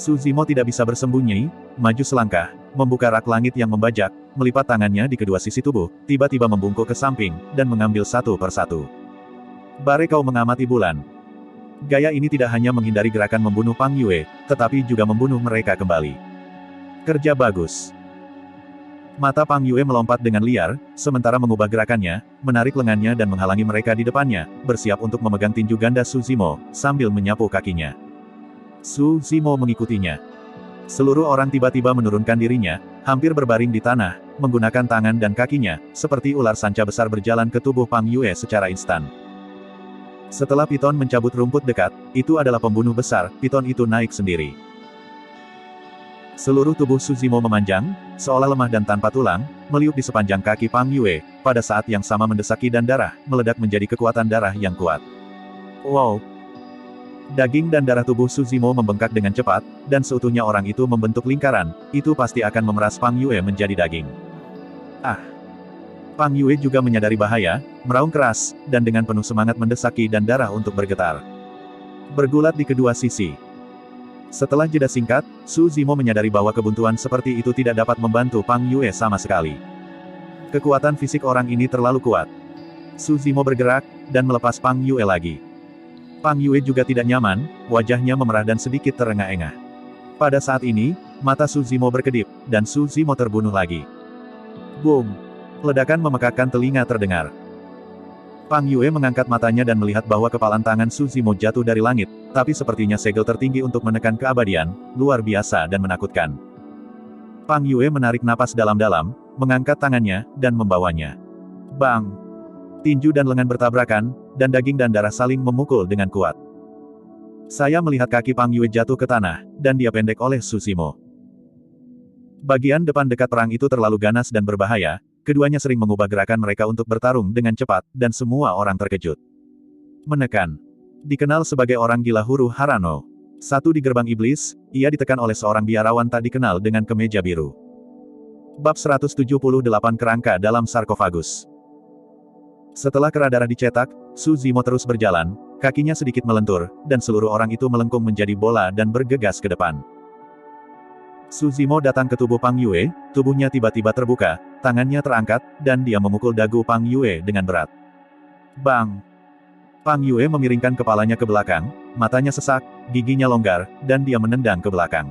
Su Zimo tidak bisa bersembunyi, maju selangkah, membuka rak langit yang membajak, melipat tangannya di kedua sisi tubuh, tiba-tiba membungkuk ke samping, dan mengambil satu persatu. Bare kau mengamati bulan. Gaya ini tidak hanya menghindari gerakan membunuh Pang Yue, tetapi juga membunuh mereka kembali. Kerja bagus. Mata Pang Yue melompat dengan liar, sementara mengubah gerakannya, menarik lengannya dan menghalangi mereka di depannya, bersiap untuk memegang tinju ganda Su Zimo, sambil menyapu kakinya. Su Zimo mengikutinya. Seluruh orang tiba-tiba menurunkan dirinya, hampir berbaring di tanah, menggunakan tangan dan kakinya, seperti ular sanca besar berjalan ke tubuh Pang Yue secara instan. Setelah piton mencabut rumput dekat, itu adalah pembunuh besar, piton itu naik sendiri. Seluruh tubuh Su Zimo memanjang, seolah lemah dan tanpa tulang, meliuk di sepanjang kaki Pang Yue, pada saat yang sama mendesaki dan darah, meledak menjadi kekuatan darah yang kuat. Wow! Daging dan darah tubuh Su Zimo membengkak dengan cepat, dan seutuhnya orang itu membentuk lingkaran, itu pasti akan memeras Pang Yue menjadi daging. Ah! Pang Yue juga menyadari bahaya, meraung keras, dan dengan penuh semangat mendesaki dan darah untuk bergetar. Bergulat di kedua sisi. Setelah jeda singkat, Su Zimo menyadari bahwa kebuntuan seperti itu tidak dapat membantu Pang Yue sama sekali. Kekuatan fisik orang ini terlalu kuat. Su Zimo bergerak, dan melepas Pang Yue lagi. Pang Yue juga tidak nyaman, wajahnya memerah dan sedikit terengah-engah. Pada saat ini, mata Su Zimo berkedip, dan Su Zimo terbunuh lagi. Boom! Ledakan memekakkan telinga terdengar. Pang Yue mengangkat matanya dan melihat bahwa kepalan tangan Su Zimo jatuh dari langit, tapi sepertinya segel tertinggi untuk menekan keabadian, luar biasa dan menakutkan. Pang Yue menarik napas dalam-dalam, mengangkat tangannya, dan membawanya. Bang! Tinju dan lengan bertabrakan, dan daging dan darah saling memukul dengan kuat. Saya melihat kaki Pang Yue jatuh ke tanah, dan dia pendek oleh Su Zimo. Bagian depan dekat perang itu terlalu ganas dan berbahaya, keduanya sering mengubah gerakan mereka untuk bertarung dengan cepat, dan semua orang terkejut. Menekan. Dikenal sebagai orang gila huru Harano. Satu di gerbang iblis, ia ditekan oleh seorang biarawan tak dikenal dengan kemeja biru. Bab 178 Kerangka dalam Sarkofagus. Setelah kera darah dicetak, Su Zimo terus berjalan, kakinya sedikit melentur, dan seluruh orang itu melengkung menjadi bola dan bergegas ke depan. Su Zimo datang ke tubuh Pang Yue, tubuhnya tiba-tiba terbuka, tangannya terangkat, dan dia memukul dagu Pang Yue dengan berat. Bang! Pang Yue memiringkan kepalanya ke belakang, matanya sesak, giginya longgar, dan dia menendang ke belakang.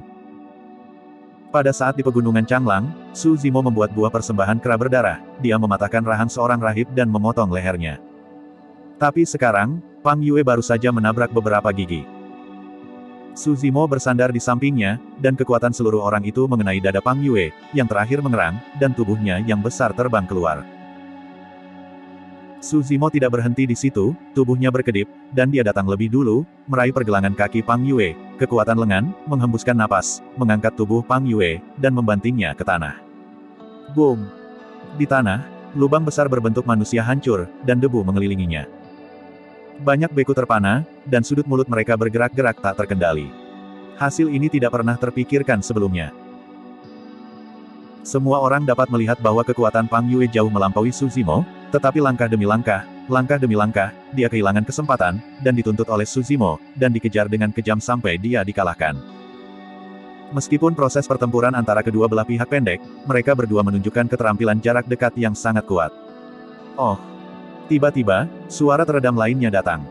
Pada saat di pegunungan Changlang, Su Zimo membuat buah persembahan kera berdarah, dia mematahkan rahang seorang rahib dan memotong lehernya. Tapi sekarang, Pang Yue baru saja menabrak beberapa gigi. Su Zimo bersandar di sampingnya, dan kekuatan seluruh orang itu mengenai dada Pang Yue, yang terakhir mengerang, dan tubuhnya yang besar terbang keluar. Su Zimo tidak berhenti di situ, tubuhnya berkedip, dan dia datang lebih dulu, meraih pergelangan kaki Pang Yue, kekuatan lengan, menghembuskan napas, mengangkat tubuh Pang Yue, dan membantingnya ke tanah. Boom! Di tanah, lubang besar berbentuk manusia hancur, dan debu mengelilinginya. Banyak beku terpana, dan sudut mulut mereka bergerak-gerak tak terkendali. Hasil ini tidak pernah terpikirkan sebelumnya. Semua orang dapat melihat bahwa kekuatan Pang Yue jauh melampaui Su Zimo, tetapi langkah demi langkah, dia kehilangan kesempatan, dan dituntut oleh Su Zimo, dan dikejar dengan kejam sampai dia dikalahkan. Meskipun proses pertempuran antara kedua belah pihak pendek, mereka berdua menunjukkan keterampilan jarak dekat yang sangat kuat. Oh! Tiba-tiba, suara teredam lainnya datang.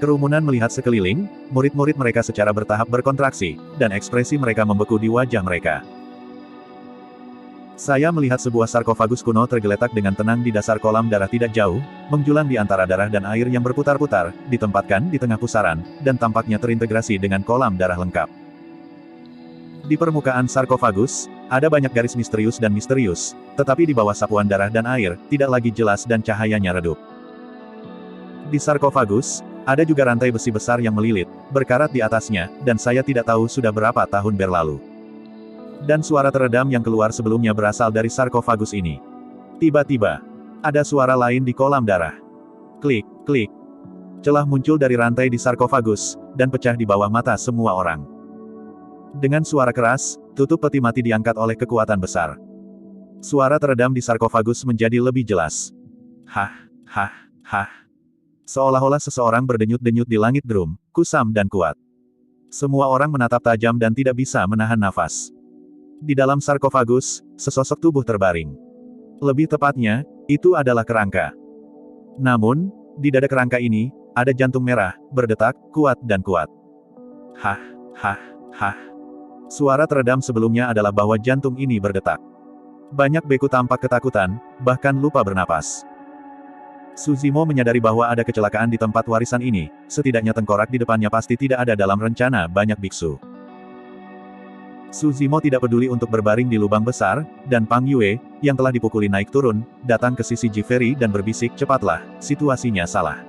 Kerumunan melihat sekeliling, murid-murid mereka secara bertahap berkontraksi, dan ekspresi mereka membeku di wajah mereka. Saya melihat sebuah sarkofagus kuno tergeletak dengan tenang di dasar kolam darah tidak jauh, menjulang di antara darah dan air yang berputar-putar, ditempatkan di tengah pusaran, dan tampaknya terintegrasi dengan kolam darah lengkap. Di permukaan sarkofagus, ada banyak garis misterius, tetapi di bawah sapuan darah dan air, tidak lagi jelas dan cahayanya redup. Di sarkofagus, ada juga rantai besi besar yang melilit, berkarat di atasnya, dan saya tidak tahu sudah berapa tahun berlalu. Dan suara teredam yang keluar sebelumnya berasal dari sarkofagus ini. Tiba-tiba, ada suara lain di kolam darah. Klik, klik. Celah muncul dari rantai di sarkofagus, dan pecah di bawah mata semua orang. Dengan suara keras, tutup peti mati diangkat oleh kekuatan besar. Suara teredam di sarkofagus menjadi lebih jelas. Hah, hah, hah. Seolah-olah seseorang berdenyut-denyut di langit drum, kusam dan kuat. Semua orang menatap tajam dan tidak bisa menahan nafas. Di dalam sarkofagus, sesosok tubuh terbaring. Lebih tepatnya, itu adalah kerangka. Namun, di dada kerangka ini, ada jantung merah, berdetak, kuat dan kuat. Hah, hah, hah. Suara teredam sebelumnya adalah bahwa jantung ini berdetak. Banyak beku tampak ketakutan, bahkan lupa bernapas. Suzimo menyadari bahwa ada kecelakaan di tempat warisan ini, setidaknya tengkorak di depannya pasti tidak ada dalam rencana banyak biksu. Suzimo tidak peduli untuk berbaring di lubang besar, dan Pang Yue, yang telah dipukuli naik turun, datang ke sisi Ji Feri dan berbisik, "Cepatlah, situasinya salah."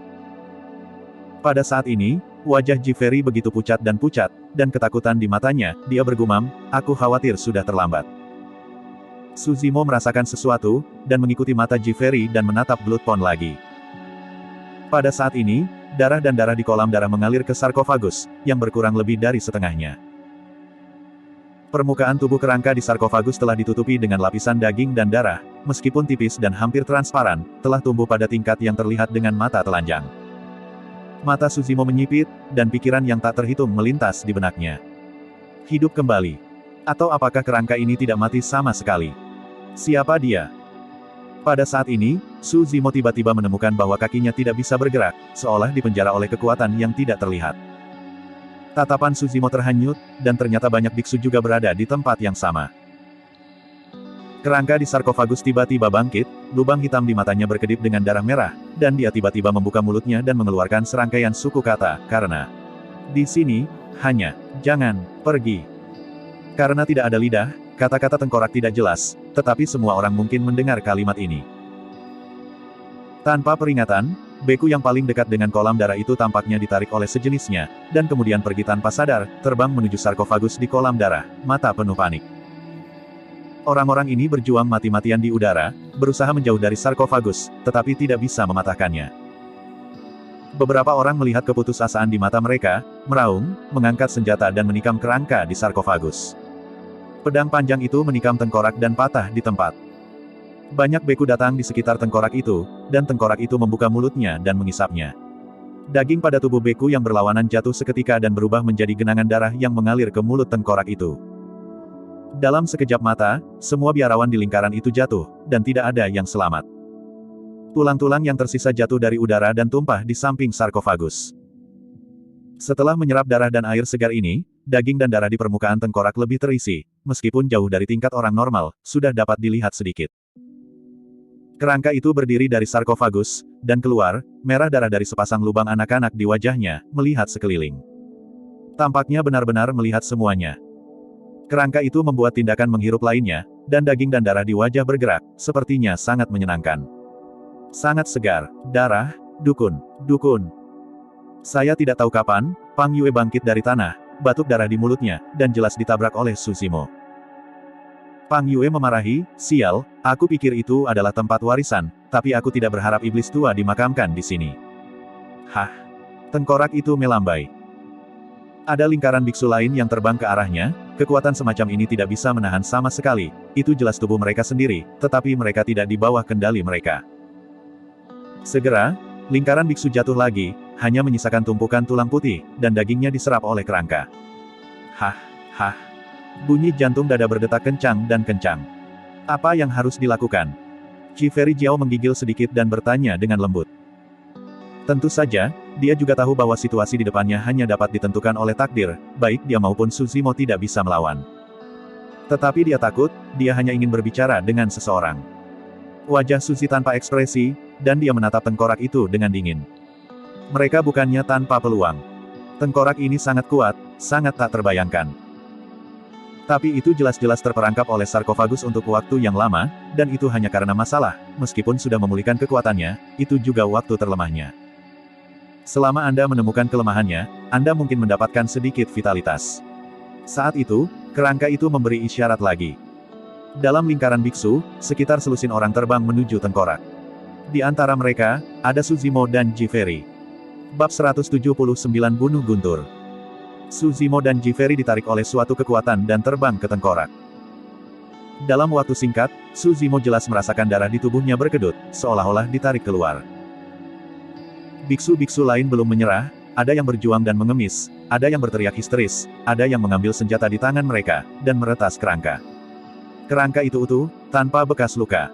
Pada saat ini, wajah Ji Feri begitu pucat, dan ketakutan di matanya, dia bergumam, "Aku khawatir sudah terlambat." Suzimo merasakan sesuatu, dan mengikuti mata Ji Feri dan menatap Blood Pond lagi. Pada saat ini, darah di kolam darah mengalir ke sarkofagus, yang berkurang lebih dari setengahnya. Permukaan tubuh kerangka di sarkofagus telah ditutupi dengan lapisan daging dan darah, meskipun tipis dan hampir transparan, telah tumbuh pada tingkat yang terlihat dengan mata telanjang. Mata Suzimo menyipit, dan pikiran yang tak terhitung melintas di benaknya. Hidup kembali. Atau apakah kerangka ini tidak mati sama sekali? Siapa dia? Pada saat ini, Suzimo tiba-tiba menemukan bahwa kakinya tidak bisa bergerak, seolah dipenjara oleh kekuatan yang tidak terlihat. Tatapan Suzimo terhanyut, dan ternyata banyak biksu juga berada di tempat yang sama. Kerangka di sarkofagus tiba-tiba bangkit, lubang hitam di matanya berkedip dengan darah merah, dan dia tiba-tiba membuka mulutnya dan mengeluarkan serangkaian suku kata, "Karena di sini, hanya, jangan, pergi." Karena tidak ada lidah, kata-kata tengkorak tidak jelas, tetapi semua orang mungkin mendengar kalimat ini. Tanpa peringatan, beku yang paling dekat dengan kolam darah itu tampaknya ditarik oleh sejenisnya, dan kemudian pergi tanpa sadar, terbang menuju sarkofagus di kolam darah, mata penuh panik. Orang-orang ini berjuang mati-matian di udara, berusaha menjauh dari sarkofagus, tetapi tidak bisa mematahkannya. Beberapa orang melihat keputusasaan di mata mereka, meraung, mengangkat senjata dan menikam kerangka di sarkofagus. Pedang panjang itu menikam tengkorak dan patah di tempat. Banyak beku datang di sekitar tengkorak itu, dan tengkorak itu membuka mulutnya dan mengisapnya. Daging pada tubuh beku yang berlawanan jatuh seketika dan berubah menjadi genangan darah yang mengalir ke mulut tengkorak itu. Dalam sekejap mata, semua biarawan di lingkaran itu jatuh, dan tidak ada yang selamat. Tulang-tulang yang tersisa jatuh dari udara dan tumpah di samping sarkofagus. Setelah menyerap darah dan air segar ini, daging dan darah di permukaan tengkorak lebih terisi, meskipun jauh dari tingkat orang normal, sudah dapat dilihat sedikit. Kerangka itu berdiri dari sarkofagus, dan keluar, merah darah dari sepasang lubang anak-anak di wajahnya, melihat sekeliling. Tampaknya benar-benar melihat semuanya. Kerangka itu membuat tindakan menghirup lainnya, dan daging dan darah di wajah bergerak, sepertinya sangat menyenangkan. Sangat segar, darah, dukun. Saya tidak tahu kapan, Pang Yue bangkit dari tanah, batuk darah di mulutnya, dan jelas ditabrak oleh Suzimo. Pang Yue memarahi, "Sial, aku pikir itu adalah tempat warisan, tapi aku tidak berharap iblis tua dimakamkan di sini." Hah? Tengkorak itu melambai. Ada lingkaran biksu lain yang terbang ke arahnya, kekuatan semacam ini tidak bisa menahan sama sekali, itu jelas tubuh mereka sendiri, tetapi mereka tidak di bawah kendali mereka. Segera, lingkaran biksu jatuh lagi, hanya menyisakan tumpukan tulang putih, dan dagingnya diserap oleh kerangka. Hah. Bunyi jantung dada berdetak kencang. Apa yang harus dilakukan? Ji Feri Jiao menggigil sedikit dan bertanya dengan lembut. Tentu saja, dia juga tahu bahwa situasi di depannya hanya dapat ditentukan oleh takdir, baik dia maupun Suzimo tidak bisa melawan. Tetapi dia takut, dia hanya ingin berbicara dengan seseorang. Wajah Suzy tanpa ekspresi, dan dia menatap tengkorak itu dengan dingin. Mereka bukannya tanpa peluang. Tengkorak ini sangat kuat, sangat tak terbayangkan. Tapi itu jelas-jelas terperangkap oleh sarkofagus untuk waktu yang lama, dan itu hanya karena masalah, meskipun sudah memulihkan kekuatannya, itu juga waktu terlemahnya. Selama Anda menemukan kelemahannya, Anda mungkin mendapatkan sedikit vitalitas. Saat itu, kerangka itu memberi isyarat lagi. Dalam lingkaran biksu, sekitar selusin orang terbang menuju tengkorak. Di antara mereka, ada Suzimo dan Ji Feri. Bab 179 Bunuh Guntur. Suzimo dan Ji Feri ditarik oleh suatu kekuatan dan terbang ke tengkorak. Dalam waktu singkat, Suzimo jelas merasakan darah di tubuhnya berkedut, seolah-olah ditarik keluar. Biksu-biksu lain belum menyerah, ada yang berjuang dan mengemis, ada yang berteriak histeris, ada yang mengambil senjata di tangan mereka, dan meretas kerangka. Kerangka itu utuh, tanpa bekas luka.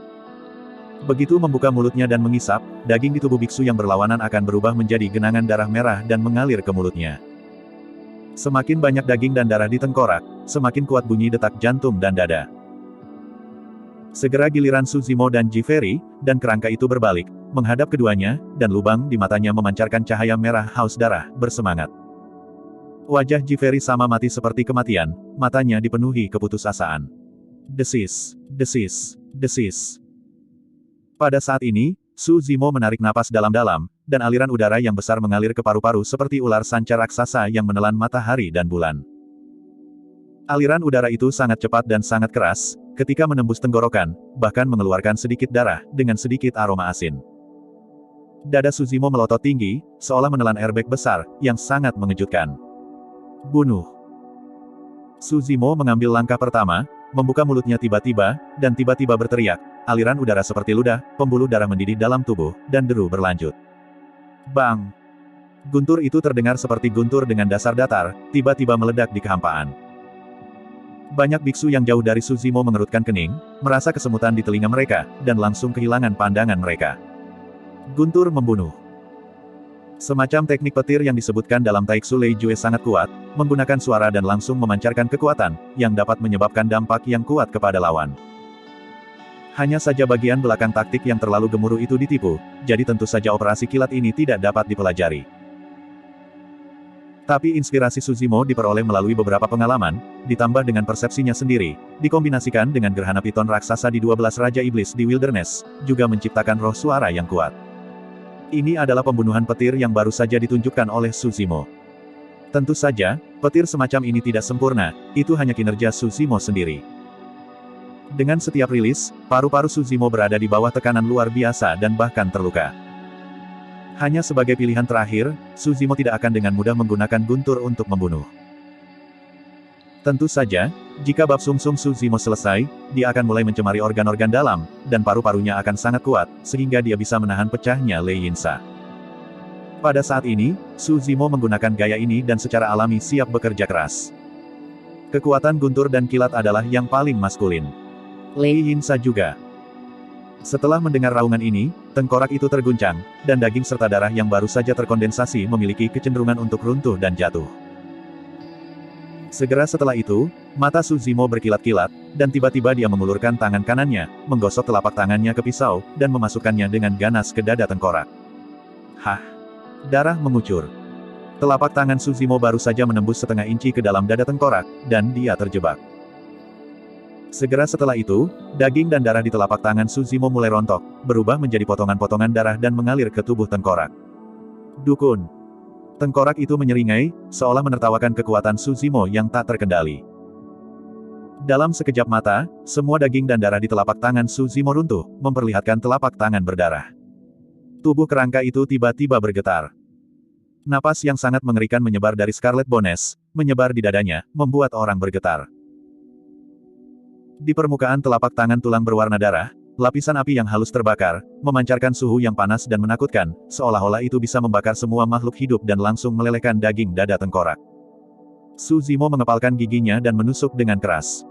Begitu membuka mulutnya dan mengisap, daging di tubuh biksu yang berlawanan akan berubah menjadi genangan darah merah dan mengalir ke mulutnya. Semakin banyak daging dan darah di tengkorak, semakin kuat bunyi detak jantung dan dada. Segera giliran Suzimo dan Jiferi, dan kerangka itu berbalik, menghadap keduanya, dan lubang di matanya memancarkan cahaya merah haus darah, bersemangat. Wajah Jiferi sama mati seperti kematian, matanya dipenuhi keputusasaan. Desis, desis, desis. Pada saat ini, Suzimo menarik napas dalam-dalam, dan aliran udara yang besar mengalir ke paru-paru seperti ular sanca raksasa yang menelan matahari dan bulan. Aliran udara itu sangat cepat dan sangat keras, ketika menembus tenggorokan, bahkan mengeluarkan sedikit darah, dengan sedikit aroma asin. Dada Suzimo melotot tinggi, seolah menelan airbag besar, yang sangat mengejutkan. Bunuh. Suzimo mengambil langkah pertama, membuka mulutnya tiba-tiba, dan tiba-tiba berteriak, aliran udara seperti ludah, pembuluh darah mendidih dalam tubuh, dan deru berlanjut. Bang! Guntur itu terdengar seperti guntur dengan dasar datar, tiba-tiba meledak di kehampaan. Banyak biksu yang jauh dari Suzimo mengerutkan kening, merasa kesemutan di telinga mereka, dan langsung kehilangan pandangan mereka. Guntur membunuh. Semacam teknik petir yang disebutkan dalam Taiksu Lei Jue sangat kuat, menggunakan suara dan langsung memancarkan kekuatan, yang dapat menyebabkan dampak yang kuat kepada lawan. Hanya saja bagian belakang taktik yang terlalu gemuruh itu ditipu, jadi tentu saja operasi kilat ini tidak dapat dipelajari. Tapi inspirasi Suzimo diperoleh melalui beberapa pengalaman, ditambah dengan persepsinya sendiri, dikombinasikan dengan gerhana piton raksasa di 12 Raja Iblis di Wilderness, juga menciptakan roh suara yang kuat. Ini adalah pembunuhan petir yang baru saja ditunjukkan oleh Suzimo. Tentu saja, petir semacam ini tidak sempurna, itu hanya kinerja Suzimo sendiri. Dengan setiap rilis, paru-paru Suzimo berada di bawah tekanan luar biasa dan bahkan terluka. Hanya sebagai pilihan terakhir, Suzimo tidak akan dengan mudah menggunakan guntur untuk membunuh. Tentu saja, jika bab sumsum Suzimo selesai, dia akan mulai mencemari organ-organ dalam, dan paru-parunya akan sangat kuat, sehingga dia bisa menahan pecahnya Lei Yinsa. Pada saat ini, Suzimo menggunakan gaya ini dan secara alami siap bekerja keras. Kekuatan guntur dan kilat adalah yang paling maskulin. Lei Yinsa juga. Setelah mendengar raungan ini, tengkorak itu terguncang, dan daging serta darah yang baru saja terkondensasi memiliki kecenderungan untuk runtuh dan jatuh. Segera setelah itu, mata Suzimo berkilat-kilat, dan tiba-tiba dia mengulurkan tangan kanannya, menggosok telapak tangannya ke pisau, dan memasukkannya dengan ganas ke dada tengkorak. Hah! Darah mengucur. Telapak tangan Suzimo baru saja menembus setengah inci ke dalam dada tengkorak, dan dia terjebak. Segera setelah itu, daging dan darah di telapak tangan Suzimo mulai rontok, berubah menjadi potongan-potongan darah dan mengalir ke tubuh tengkorak. Dukun. Tengkorak itu menyeringai, seolah menertawakan kekuatan Suzimo yang tak terkendali. Dalam sekejap mata, semua daging dan darah di telapak tangan Suzimo runtuh, memperlihatkan telapak tangan berdarah. Tubuh kerangka itu tiba-tiba bergetar. Napas yang sangat mengerikan menyebar dari Scarlet Bones, menyebar di dadanya, membuat orang bergetar. Di permukaan telapak tangan tulang berwarna darah, lapisan api yang halus terbakar, memancarkan suhu yang panas dan menakutkan, seolah-olah itu bisa membakar semua makhluk hidup dan langsung melelehkan daging dada tengkorak. Suzimo mengepalkan giginya dan menusuk dengan keras.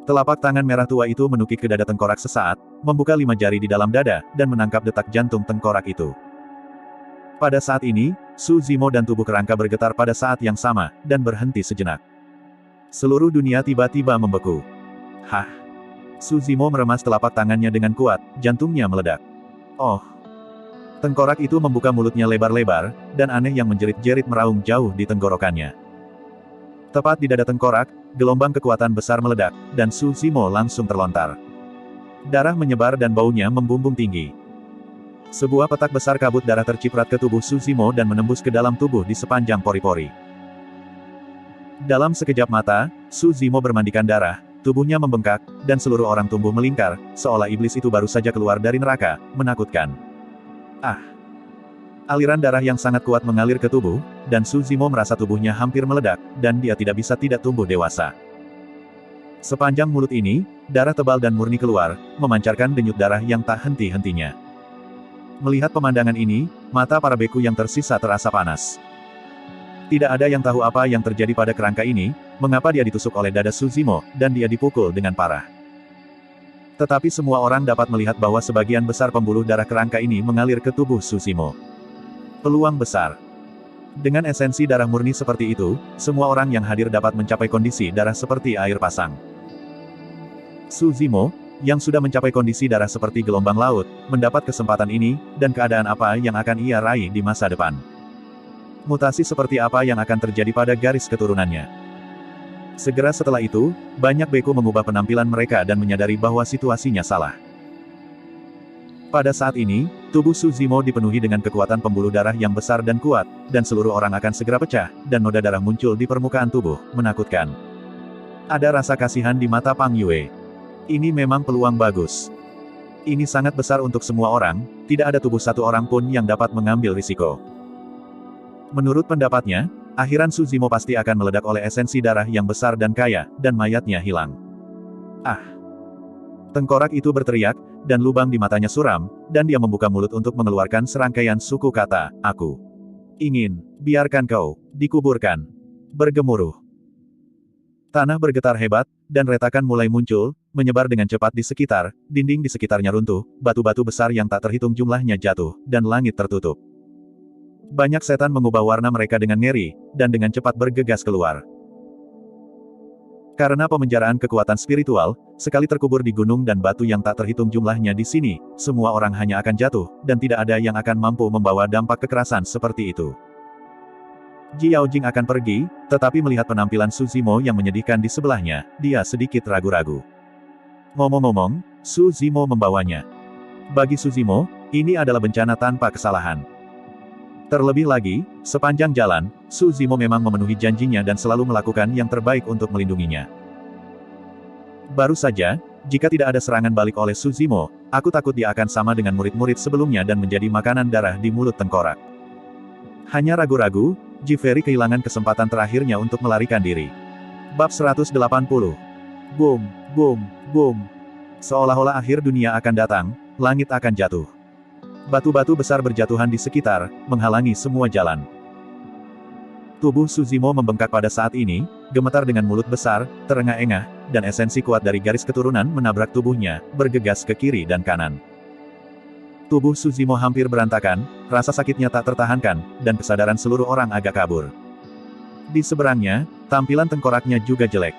Telapak tangan merah tua itu menukik ke dada tengkorak sesaat, membuka 5 jari di dalam dada, dan menangkap detak jantung tengkorak itu. Pada saat ini, Suzimo dan tubuh kerangka bergetar pada saat yang sama, dan berhenti sejenak. Seluruh dunia tiba-tiba membeku. Hah! Suzimo meremas telapak tangannya dengan kuat, jantungnya meledak. Oh! Tengkorak itu membuka mulutnya lebar-lebar, dan aneh yang menjerit-jerit meraung jauh di tenggorokannya. Tepat di dada tengkorak, gelombang kekuatan besar meledak, dan Suzimo langsung terlontar. Darah menyebar dan baunya membumbung tinggi. Sebuah petak besar kabut darah terciprat ke tubuh Suzimo dan menembus ke dalam tubuh di sepanjang pori-pori. Dalam sekejap mata, Suzimo bermandikan darah, tubuhnya membengkak, dan seluruh orang tumbuh melingkar, seolah iblis itu baru saja keluar dari neraka, menakutkan. Ah! Aliran darah yang sangat kuat mengalir ke tubuh, dan Suzimo merasa tubuhnya hampir meledak, dan dia tidak bisa tidak tumbuh dewasa. Sepanjang mulut ini, darah tebal dan murni keluar, memancarkan denyut darah yang tak henti-hentinya. Melihat pemandangan ini, mata para beku yang tersisa terasa panas. Tidak ada yang tahu apa yang terjadi pada kerangka ini, mengapa dia ditusuk oleh dada Suzimo, dan dia dipukul dengan parah. Tetapi semua orang dapat melihat bahwa sebagian besar pembuluh darah kerangka ini mengalir ke tubuh Suzimo. Peluang besar. Dengan esensi darah murni seperti itu, semua orang yang hadir dapat mencapai kondisi darah seperti air pasang. Suzimo, yang sudah mencapai kondisi darah seperti gelombang laut, mendapat kesempatan ini, dan keadaan apa yang akan ia raih di masa depan. Mutasi seperti apa yang akan terjadi pada garis keturunannya. Segera setelah itu, banyak beku mengubah penampilan mereka dan menyadari bahwa situasinya salah. Pada saat ini, tubuh Su Zimo dipenuhi dengan kekuatan pembuluh darah yang besar dan kuat, dan seluruh orang akan segera pecah, dan noda darah muncul di permukaan tubuh, menakutkan. Ada rasa kasihan di mata Pang Yue. Ini memang peluang bagus. Ini sangat besar untuk semua orang, tidak ada tubuh satu orang pun yang dapat mengambil risiko. Menurut pendapatnya, akhiran Su Zimo pasti akan meledak oleh esensi darah yang besar dan kaya, dan mayatnya hilang. Ah! Tengkorak itu berteriak, dan lubang di matanya suram, dan dia membuka mulut untuk mengeluarkan serangkaian suku kata, "Aku ingin, biarkan kau dikuburkan." Bergemuruh. Tanah bergetar hebat, dan retakan mulai muncul, menyebar dengan cepat di sekitar, dinding di sekitarnya runtuh, batu-batu besar yang tak terhitung jumlahnya jatuh, dan langit tertutup. Banyak setan mengubah warna mereka dengan ngeri, dan dengan cepat bergegas keluar. Karena pemenjaraan kekuatan spiritual, sekali terkubur di gunung dan batu yang tak terhitung jumlahnya di sini, semua orang hanya akan jatuh, dan tidak ada yang akan mampu membawa dampak kekerasan seperti itu. Ji Yaojing akan pergi, tetapi melihat penampilan Su Zimo yang menyedihkan di sebelahnya, dia sedikit ragu-ragu. Ngomong-ngomong, Su Zimo membawanya. Bagi Su Zimo, ini adalah bencana tanpa kesalahan. Terlebih lagi, sepanjang jalan, Su Zimo memang memenuhi janjinya dan selalu melakukan yang terbaik untuk melindunginya. Baru saja, jika tidak ada serangan balik oleh Su Zimo, aku takut dia akan sama dengan murid-murid sebelumnya dan menjadi makanan darah di mulut tengkorak. Hanya ragu-ragu, Ji Feri kehilangan kesempatan terakhirnya untuk melarikan diri. Bab 180. Boom, boom, boom. Seolah-olah akhir dunia akan datang, langit akan jatuh. Batu-batu besar berjatuhan di sekitar, menghalangi semua jalan. Tubuh Su Zimo membengkak pada saat ini, gemetar dengan mulut besar, terengah-engah, dan esensi kuat dari garis keturunan menabrak tubuhnya, bergegas ke kiri dan kanan. Tubuh Su Zimo hampir berantakan, rasa sakitnya tak tertahankan, dan kesadaran seluruh orang agak kabur. Di seberangnya, tampilan tengkoraknya juga jelek.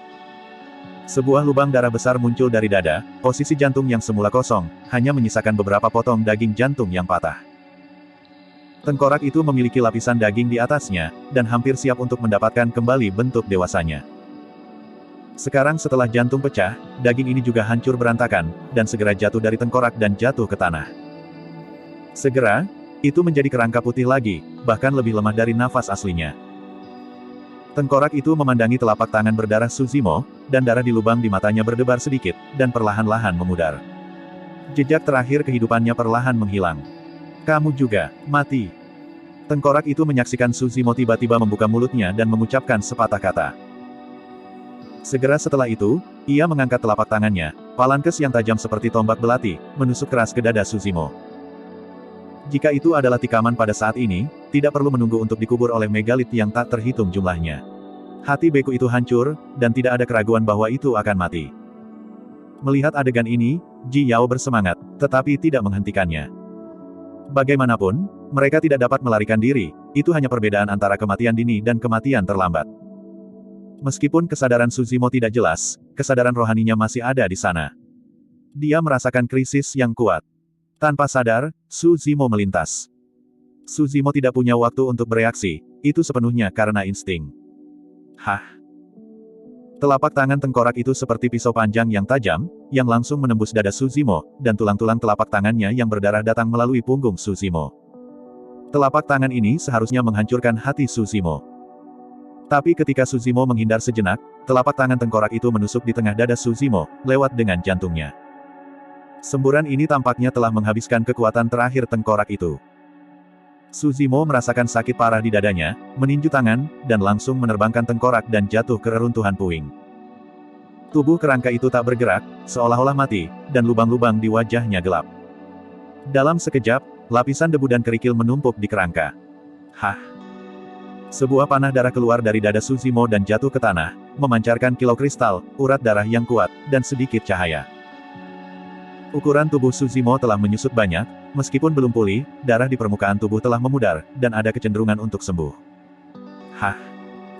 Sebuah lubang darah besar muncul dari dada, posisi jantung yang semula kosong, hanya menyisakan beberapa potong daging jantung yang patah. Tengkorak itu memiliki lapisan daging di atasnya, dan hampir siap untuk mendapatkan kembali bentuk dewasanya. Sekarang setelah jantung pecah, daging ini juga hancur berantakan, dan segera jatuh dari tengkorak dan jatuh ke tanah. Segera, itu menjadi kerangka putih lagi, bahkan lebih lemah dari nafas aslinya. Tengkorak itu memandangi telapak tangan berdarah Su Zimo, dan darah di lubang di matanya berdebar sedikit, dan perlahan-lahan memudar. Jejak terakhir kehidupannya perlahan menghilang. Kamu juga, mati. Tengkorak itu menyaksikan Su Zimo tiba-tiba membuka mulutnya dan mengucapkan sepatah kata. Segera setelah itu, ia mengangkat telapak tangannya, palankes yang tajam seperti tombak belati, menusuk keras ke dada Su Zimo. Jika itu adalah tikaman pada saat ini, tidak perlu menunggu untuk dikubur oleh megalit yang tak terhitung jumlahnya. Hati beku itu hancur, dan tidak ada keraguan bahwa itu akan mati. Melihat adegan ini, Ji Yao bersemangat, tetapi tidak menghentikannya. Bagaimanapun, mereka tidak dapat melarikan diri, itu hanya perbedaan antara kematian dini dan kematian terlambat. Meskipun kesadaran Su Zimo tidak jelas, kesadaran rohaninya masih ada di sana. Dia merasakan krisis yang kuat. Tanpa sadar, Su Zimo melintas. Su Zimo tidak punya waktu untuk bereaksi, itu sepenuhnya karena insting. Hah! Telapak tangan tengkorak itu seperti pisau panjang yang tajam, yang langsung menembus dada Su Zimo, dan tulang-tulang telapak tangannya yang berdarah datang melalui punggung Su Zimo. Telapak tangan ini seharusnya menghancurkan hati Su Zimo. Tapi ketika Su Zimo menghindar sejenak, telapak tangan tengkorak itu menusuk di tengah dada Su Zimo, lewat dengan jantungnya. Semburan ini tampaknya telah menghabiskan kekuatan terakhir tengkorak itu. Su Zimo merasakan sakit parah di dadanya, meninju tangan, dan langsung menerbangkan tengkorak dan jatuh ke reruntuhan puing. Tubuh kerangka itu tak bergerak, seolah-olah mati, dan lubang-lubang di wajahnya gelap. Dalam sekejap, lapisan debu dan kerikil menumpuk di kerangka. Hah! Sebuah panah darah keluar dari dada Su Zimo dan jatuh ke tanah, memancarkan kilau kristal, urat darah yang kuat, dan sedikit cahaya. Ukuran tubuh Su Zimo telah menyusut banyak, meskipun belum pulih, darah di permukaan tubuh telah memudar, dan ada kecenderungan untuk sembuh. Hah!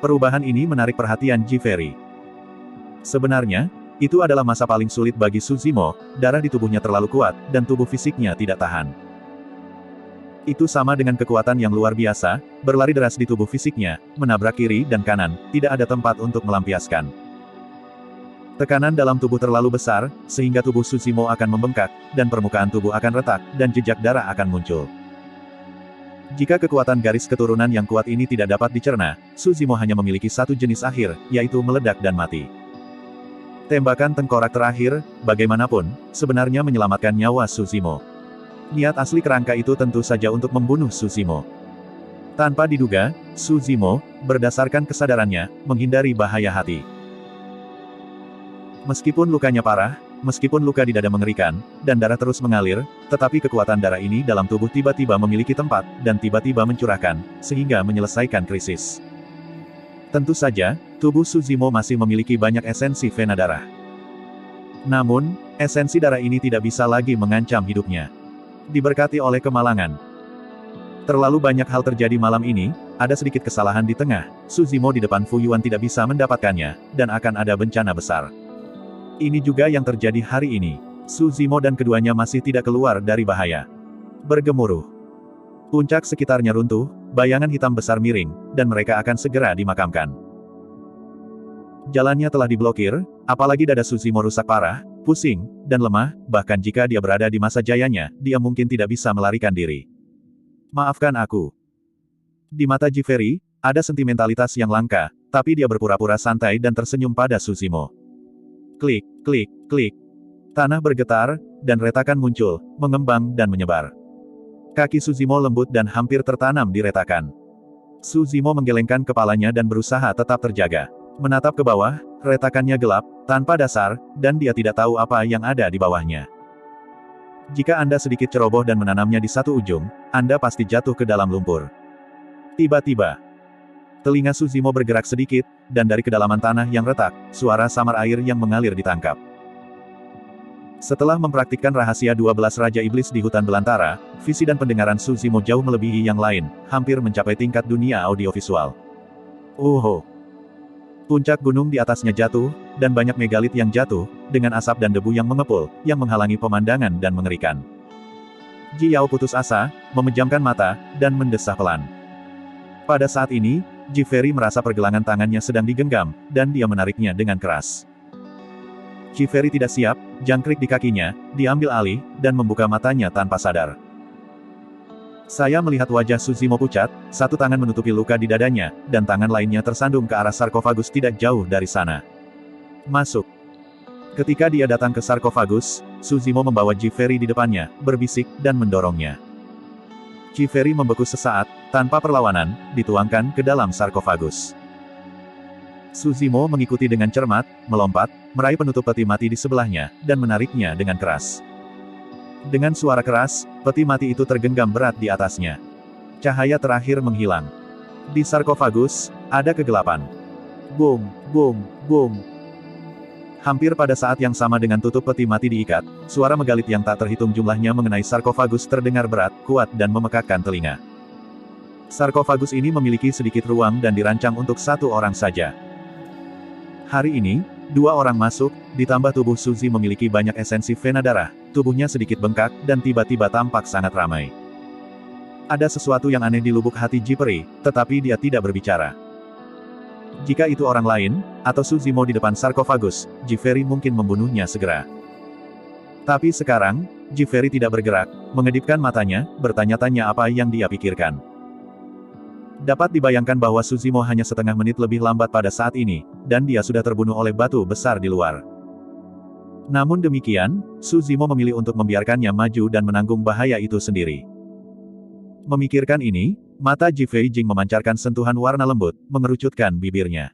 Perubahan ini menarik perhatian Ji Feri. Sebenarnya, Itu adalah masa paling sulit bagi Su Zimo, darah di tubuhnya terlalu kuat, dan tubuh fisiknya tidak tahan. Itu sama dengan kekuatan yang luar biasa, berlari deras di tubuh fisiknya, menabrak kiri dan kanan, tidak ada tempat untuk melampiaskan. Tekanan dalam tubuh terlalu besar, sehingga tubuh Su Zimo akan membengkak, dan permukaan tubuh akan retak, dan jejak darah akan muncul. Jika kekuatan garis keturunan yang kuat ini tidak dapat dicerna, Su Zimo hanya memiliki satu jenis akhir, yaitu meledak dan mati. Tembakan tengkorak terakhir, bagaimanapun, sebenarnya menyelamatkan nyawa Su Zimo. Niat asli kerangka itu tentu saja untuk membunuh Su Zimo. Tanpa diduga, Su Zimo, berdasarkan kesadarannya, menghindari bahaya hati. Meskipun lukanya parah, meskipun luka di dada mengerikan, dan darah terus mengalir, tetapi kekuatan darah ini dalam tubuh tiba-tiba memiliki tempat, dan tiba-tiba mencurahkan, sehingga menyelesaikan krisis. Tentu saja, tubuh Su Zimo masih memiliki banyak esensi vena darah. Namun, esensi darah ini tidak bisa lagi mengancam hidupnya. Diberkati oleh kemalangan. Terlalu banyak hal terjadi malam ini, ada sedikit kesalahan di tengah, Su Zimo di depan Fu Yuan tidak bisa mendapatkannya, dan akan ada bencana besar. Ini juga yang terjadi hari ini. Su Zimo dan keduanya masih tidak keluar dari bahaya. Bergemuruh. Puncak sekitarnya runtuh, bayangan hitam besar miring, dan mereka akan segera dimakamkan. Jalannya telah diblokir, apalagi dada Su Zimo rusak parah, pusing, dan lemah, bahkan jika dia berada di masa jayanya, dia mungkin tidak bisa melarikan diri. Maafkan aku. Di mata Ji Feri, ada sentimentalitas yang langka, tapi dia berpura-pura santai dan tersenyum pada Su Zimo. Klik, klik, klik. Tanah bergetar, dan retakan muncul, mengembang dan menyebar. Kaki Su Zimo lembut dan hampir tertanam di retakan. Su Zimo menggelengkan kepalanya dan berusaha tetap terjaga. Menatap ke bawah, retakannya gelap, tanpa dasar, dan dia tidak tahu apa yang ada di bawahnya. Jika Anda sedikit ceroboh dan menanamnya di satu ujung, Anda pasti jatuh ke dalam lumpur. Tiba-tiba, telinga Su Zimo bergerak sedikit, dan dari kedalaman tanah yang retak, suara samar air yang mengalir ditangkap. Setelah mempraktikkan rahasia 12 Raja Iblis di hutan belantara, visi dan pendengaran Su Zimo jauh melebihi yang lain, hampir mencapai tingkat dunia audiovisual. Puncak gunung di atasnya jatuh, dan banyak megalit yang jatuh, dengan asap dan debu yang mengepul, yang menghalangi pemandangan dan mengerikan. Ji Yao putus asa, memejamkan mata, dan mendesah pelan. Pada saat ini, Ji Feri merasa pergelangan tangannya sedang digenggam, dan dia menariknya dengan keras. Ji Feri tidak siap, jangkrik di kakinya, diambil alih, dan membuka matanya tanpa sadar. Saya melihat wajah Su Zimo pucat, satu tangan menutupi luka di dadanya, dan tangan lainnya tersandung ke arah sarkofagus tidak jauh dari sana. Masuk. Ketika dia datang ke sarkofagus, Su Zimo membawa Ji Feri di depannya, berbisik, dan mendorongnya. Ji Feri membeku sesaat, tanpa perlawanan, dituangkan ke dalam sarkofagus. Su Zimo mengikuti dengan cermat, melompat, meraih penutup peti mati di sebelahnya, dan menariknya dengan keras. Dengan suara keras, peti mati itu tergenggam berat di atasnya. Cahaya terakhir menghilang. Di sarkofagus, ada kegelapan. Boom, boom, boom. Hampir pada saat yang sama dengan tutup peti mati diikat, suara megalit yang tak terhitung jumlahnya mengenai sarkofagus terdengar berat, kuat dan memekakkan telinga. Sarkofagus ini memiliki sedikit ruang dan dirancang untuk satu orang saja. Hari ini, dua orang masuk, ditambah tubuh Suzy memiliki banyak esensi vena darah, tubuhnya sedikit bengkak, dan tiba-tiba tampak sangat ramai. Ada sesuatu yang aneh di lubuk hati Ji Peri, tetapi dia tidak berbicara. Jika itu orang lain, atau Su Zimo di depan sarkofagus, Ji Feri mungkin membunuhnya segera. Tapi sekarang, Ji Feri tidak bergerak, mengedipkan matanya, bertanya-tanya apa yang dia pikirkan. Dapat dibayangkan bahwa Su Zimo hanya setengah menit lebih lambat pada saat ini, dan dia sudah terbunuh oleh batu besar di luar. Namun demikian, Su Zimo memilih untuk membiarkannya maju dan menanggung bahaya itu sendiri. Memikirkan ini, mata Ji Fei Jing memancarkan sentuhan warna lembut, mengerucutkan bibirnya.